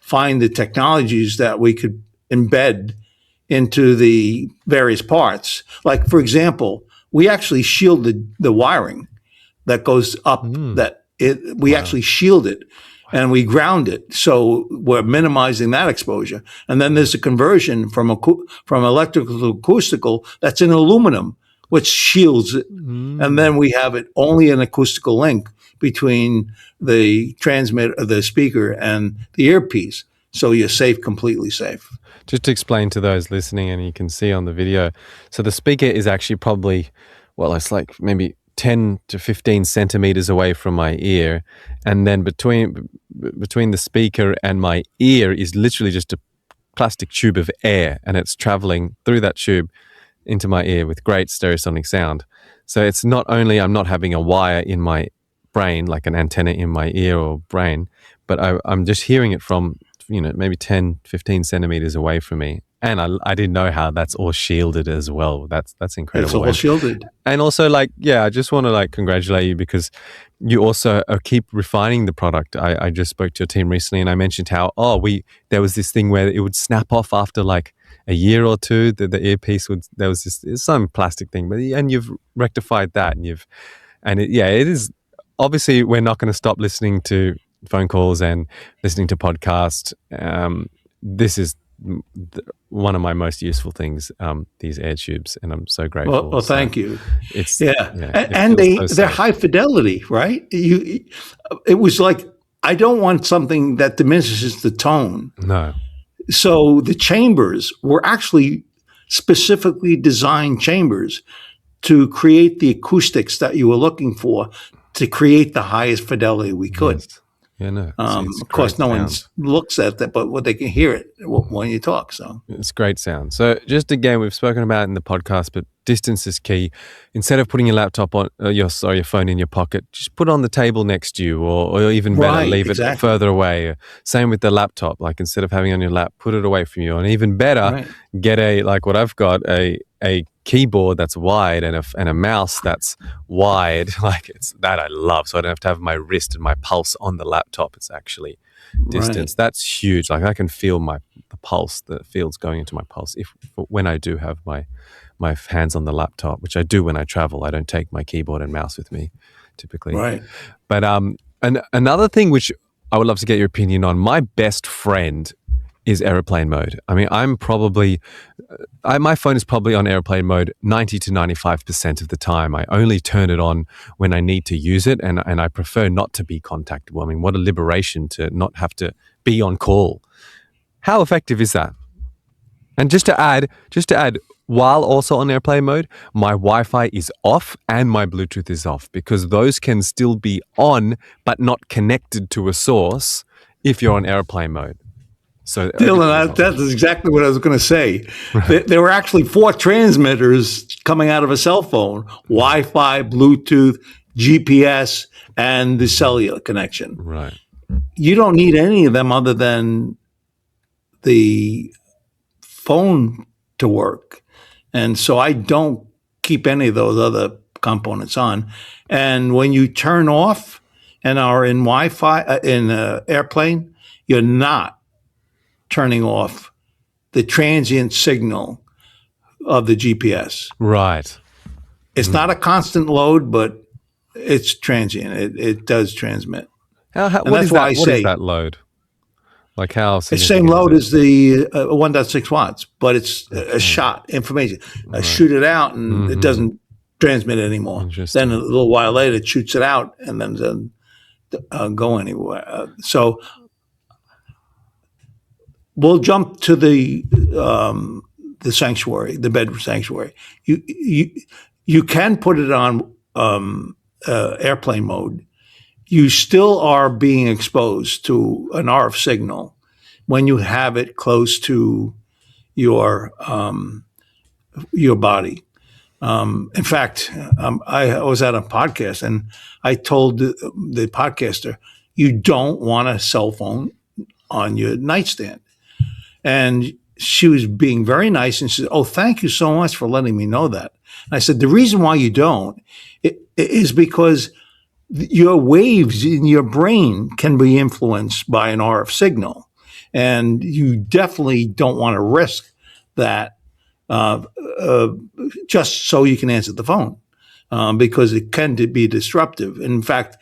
find the technologies that we could embed into the various parts. Like, for example, we actually shield the wiring that goes up. We actually shield it and we ground it, so we're minimizing that exposure. And then there's a conversion from electrical to acoustical that's in aluminum, which shields it. And then we have it only an acoustical link between the transmitter, the speaker, and the earpiece, so you're safe, completely safe. Just to explain to those listening, and you can see on the video, so the speaker is actually probably, it's like maybe 10 to 15 centimeters away from my ear. And then between the speaker and my ear is literally just a plastic tube of air, and it's traveling through that tube into my ear with great stereosonic sound. So it's not only I'm not having a wire in my brain, like an antenna in my ear or brain, but I'm just hearing it from, maybe 10, 15 centimeters away from me. And I didn't know how that's all shielded as well. That's incredible. It's all shielded. And also, I just want to congratulate you because you also keep refining the product. I just spoke to your team recently, and I mentioned how there was this thing where it would snap off after a year or two. The earpiece there was some plastic thing, and you've rectified that, it is obviously we're not going to stop listening to phone calls and listening to podcasts. This is one of my most useful things, these air tubes, and I'm so grateful. Well, thank you. It's and they're high fidelity, right? It was like, I don't want something that diminishes the tone. No. So the chambers were actually specifically designed chambers to create the acoustics that you were looking for, to create the highest fidelity we could. Yes. Yeah, no. Of course, no one looks at that, but they can hear it when you talk. So it's great sound. So just again, we've spoken about it in the podcast, but distance is key. Instead of putting your laptop on your phone in your pocket, just put it on the table next to you, or even better, leave it further away. Same with the laptop. Instead of having it on your lap, put it away from you, and even better, get what I've got, a keyboard that's wide and a mouse that's wide. It's that I love, so I don't have to have my wrist and my pulse on the laptop. It's actually distance. That's huge. I can feel the pulse, the fields going into my pulse when I do have my hands on the laptop, which I do when I travel. I don't take my keyboard and mouse with me typically. Right. But and another thing which I would love to get your opinion on, my best friend is airplane mode. I mean, my phone is probably on airplane mode 90 to 95% of the time. I only turn it on when I need to use it, and I prefer not to be contactable. I mean, what a liberation to not have to be on call. How effective is that? And just to add, while also on airplane mode, my Wi-Fi is off and my Bluetooth is off, because those can still be on but not connected to a source if you're on airplane mode. So Dylan, that's exactly what I was going to say. Right. There were actually 4 transmitters coming out of a cell phone: Wi-Fi, Bluetooth, GPS, and the cellular connection. Right. You don't need any of them other than the phone to work. And so I don't keep any of those other components on. And when you turn off and are in Wi-Fi, in airplane, you're not turning off the transient signal of the GPS. Right. It's not a constant load, but it's transient. It does transmit. And What that's is why that? What is that load? Like how The same significant load is as the 1.6 watts, but it's a shot information. I shoot it out and it doesn't transmit anymore. Interesting. Then a little while later, it shoots it out and then doesn't go anywhere. So we'll jump to the sanctuary, the bed sanctuary. You can put it on airplane mode. You still are being exposed to an RF signal when you have it close to your body. In fact, I was at a podcast and I told the podcaster, you don't want a cell phone on your nightstand. And she was being very nice and she said, oh, thank you so much for letting me know that. And I said, the reason why you don't is because your waves in your brain can be influenced by an RF signal. And you definitely don't want to risk that just so you can answer the phone because it can be disruptive. In fact,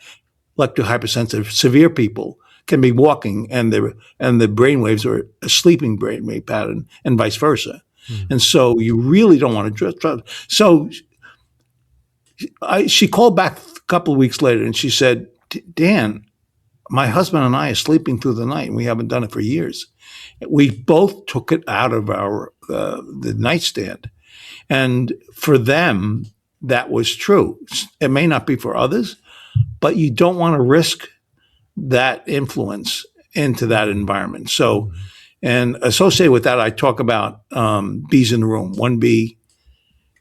electrohypersensitive, severe people can be walking and the brain waves are a sleeping brainwave pattern and vice versa. And so you really don't want to trust. So she called back a couple of weeks later and she said, Dan, my husband and I are sleeping through the night and we haven't done it for years. We both took it out of the nightstand. And for them, that was true. It may not be for others, but you don't want to risk that influence into that environment. So, and associated with that, I talk about bees in the room. One bee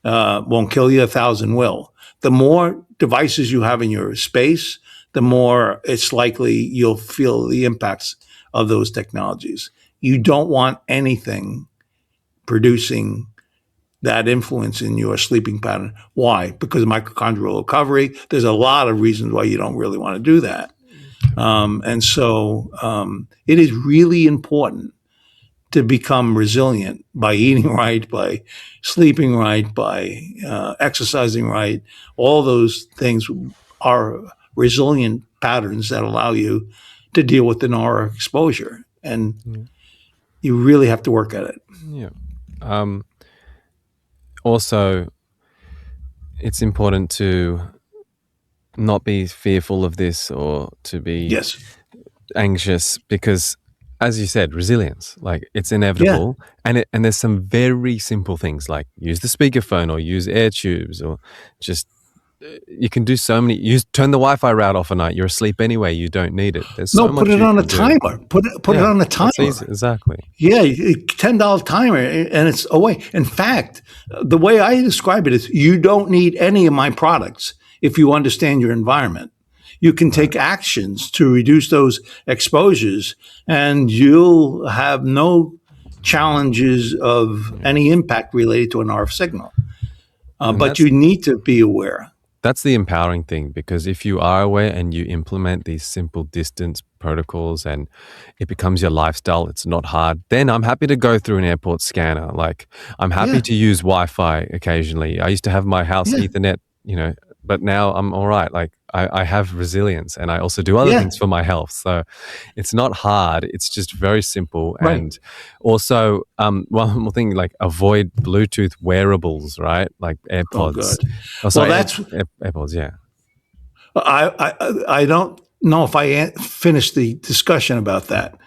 won't kill you, 1,000 will. The more devices you have in your space, the more it's likely you'll feel the impacts of those technologies. You don't want anything producing that influence in your sleeping pattern. Why? Because of mitochondrial recovery. There's a lot of reasons why you don't really want to do that. And so it is really important to become resilient by eating right, by sleeping right, by exercising right. All those things are resilient patterns that allow you to deal with an aura exposure. And you really have to work at it. Yeah. Also, it's important to not be fearful of this or to be anxious because, as you said, resilience, like it's inevitable. And there's some very simple things like use the speakerphone or use air tubes or just you can do so many. Turn the Wi-Fi route off at night. You're asleep anyway. You don't need it. There's so much. Put it on a timer. Put it on a timer. Exactly. Yeah, $10 timer, and it's away. In fact, the way I describe it is, you don't need any of my products if you understand your environment. You can take actions to reduce those exposures, and you'll have no challenges of any impact related to an RF signal. But you need to be aware. That's the empowering thing, because if you are aware and you implement these simple distance protocols and it becomes your lifestyle, it's not hard, then I'm happy to go through an airport scanner. Like I'm happy to use Wi-Fi occasionally. I used to have my house Ethernet, but now I'm all right. Like I have resilience and I also do other things for my health. So it's not hard. It's just very simple. Right. And also one more thing, like avoid Bluetooth wearables, right? Like AirPods. AirPods, yeah. I don't know if I finished the discussion about that.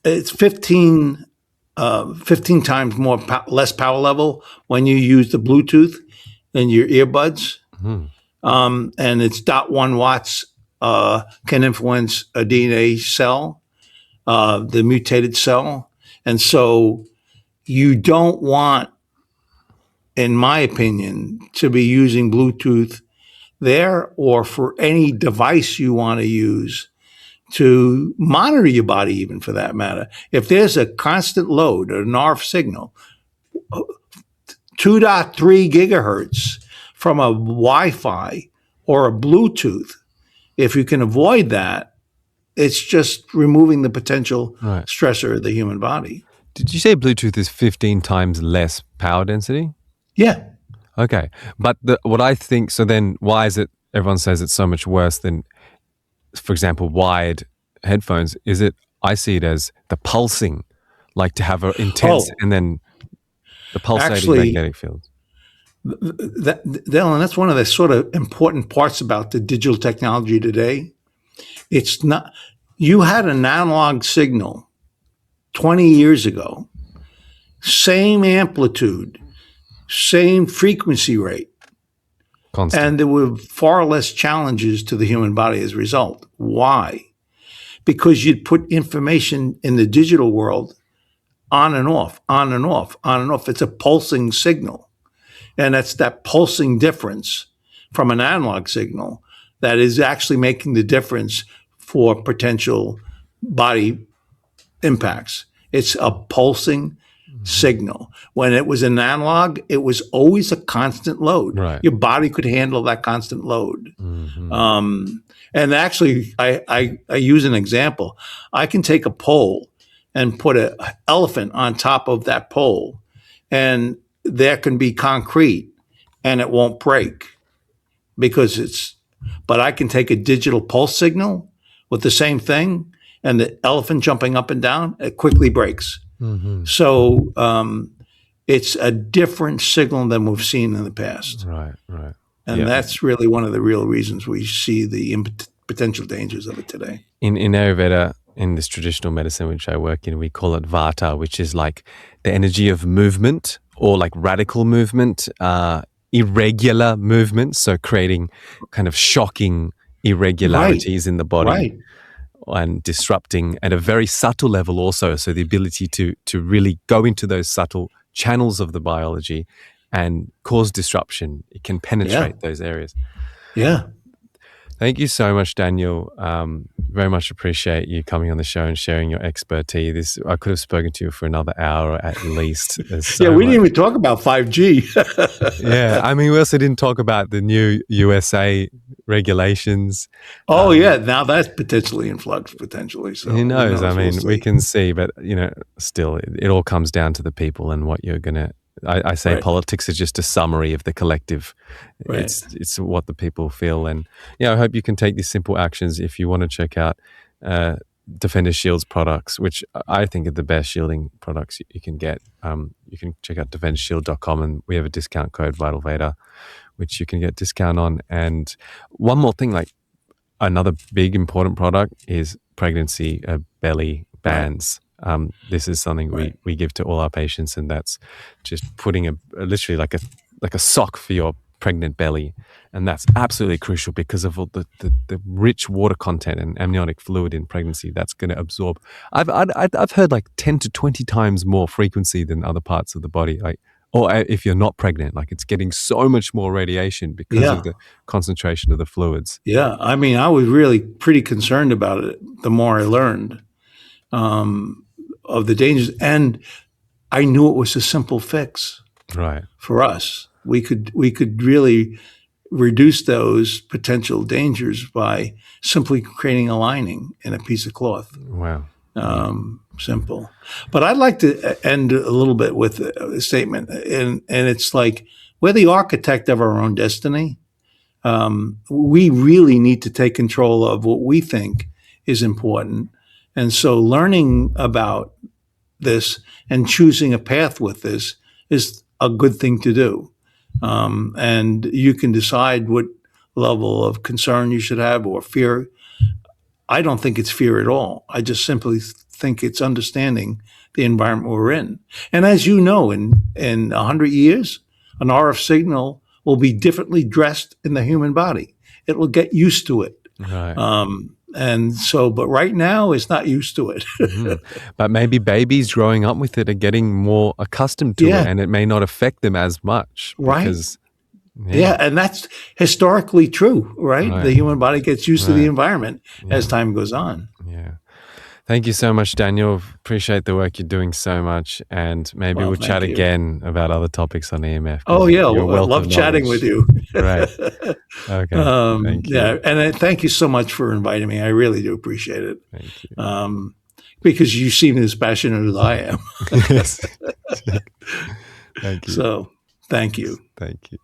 It's 15 times more less power level when you use the Bluetooth than your earbuds. Mm-hmm. And it's 0.1 watts can influence a DNA cell, the mutated cell. And so you don't want, in my opinion, to be using Bluetooth there or for any device you want to use to monitor your body, even for that matter. If there's a constant load, an RF signal, 2.3 gigahertz from a Wi-Fi or a Bluetooth, if you can avoid that, it's just removing the potential stressor of the human body. Did you say Bluetooth is 15 times less power density? Yeah. Okay. But what I think, so then why is it everyone says it's so much worse than, for example, wired headphones? I see it as the pulsing, like to have an intense and then the pulsating Actually, magnetic fields. Dylan, that's one of the sort of important parts about the digital technology today. It's not, you had an analog signal 20 years ago, same amplitude, same frequency rate. Constant. And there were far less challenges to the human body as a result. Why? Because you'd put information in the digital world on and off, on and off, on and off. It's a pulsing signal. And that's that pulsing difference from an analog signal that is actually making the difference for potential body impacts. It's a pulsing signal. When it was an analog, it was always a constant load. Right. Your body could handle that constant load. And actually, I use an example. I can take a pole and put an elephant on top of that pole, and there can be concrete, and it won't break but I can take a digital pulse signal with the same thing, and the elephant jumping up and down, it quickly breaks. So it's a different signal than we've seen in the past. Right. And that's really one of the real reasons we see the potential dangers of it today. In Ayurveda, in this traditional medicine which I work in, we call it Vata, which is like the energy of movement or like radical movement, irregular movement, so creating kind of shocking irregularities in the body and disrupting at a very subtle level also. So the ability to really go into those subtle channels of the biology and cause disruption. It can penetrate those areas. Yeah. Thank you so much, Daniel. Very much appreciate you coming on the show and sharing your expertise. I could have spoken to you for another hour at least. So we didn't even talk about 5G. Yeah, I mean, we also didn't talk about the new USA regulations. Oh, now that's potentially in flux, potentially. So who knows? I mean, we can see, but still, it all comes down to the people and what you're gonna. I say politics is just a summary of the collective. Right. It's what the people feel, and I hope you can take these simple actions. If you want to check out Defender Shield's products, which I think are the best shielding products you can get, you can check out defendershield.com, and we have a discount code VitalVeda, which you can get discount on. And one more thing, like another big important product is pregnancy belly bands. This is something we give to all our patients, and that's just putting literally like a sock for your pregnant belly, and that's absolutely crucial because of all the rich water content and amniotic fluid in pregnancy that's going to absorb. I've heard like 10 to 20 times more frequency than other parts of the body, or if you're not pregnant, like it's getting so much more radiation because of the concentration of the fluids. Yeah, I mean, I was really pretty concerned about it the more I learned of the dangers, and I knew it was a simple fix for us. We could really reduce those potential dangers by simply creating a lining in a piece of cloth. Wow. Simple. But I'd like to end a little bit with a statement, and it's like, we're the architect of our own destiny. We really need to take control of what we think is important. And so learning about this and choosing a path with this is a good thing to do. And you can decide what level of concern you should have or fear. I don't think it's fear at all. I just simply think it's understanding the environment we're in. And as you know, in 100 years, an RF signal will be differently dressed in the human body. It will get used to it. Right. And so, but right now it's not used to it. But maybe babies growing up with it are getting more accustomed to it, and it may not affect them as much. Right. Because, and that's historically true, right? The human body gets used to the environment as time goes on. Yeah. Thank you so much, Daniel. Appreciate the work you're doing so much. And maybe we'll chat again about other topics on EMF. Oh, yeah. I love chatting with you. Right. Okay. Thank you. Yeah. And thank you so much for inviting me. I really do appreciate it. Thank you. because you seem as passionate as I am. Yes. Thank you. So, thank you. Thank you.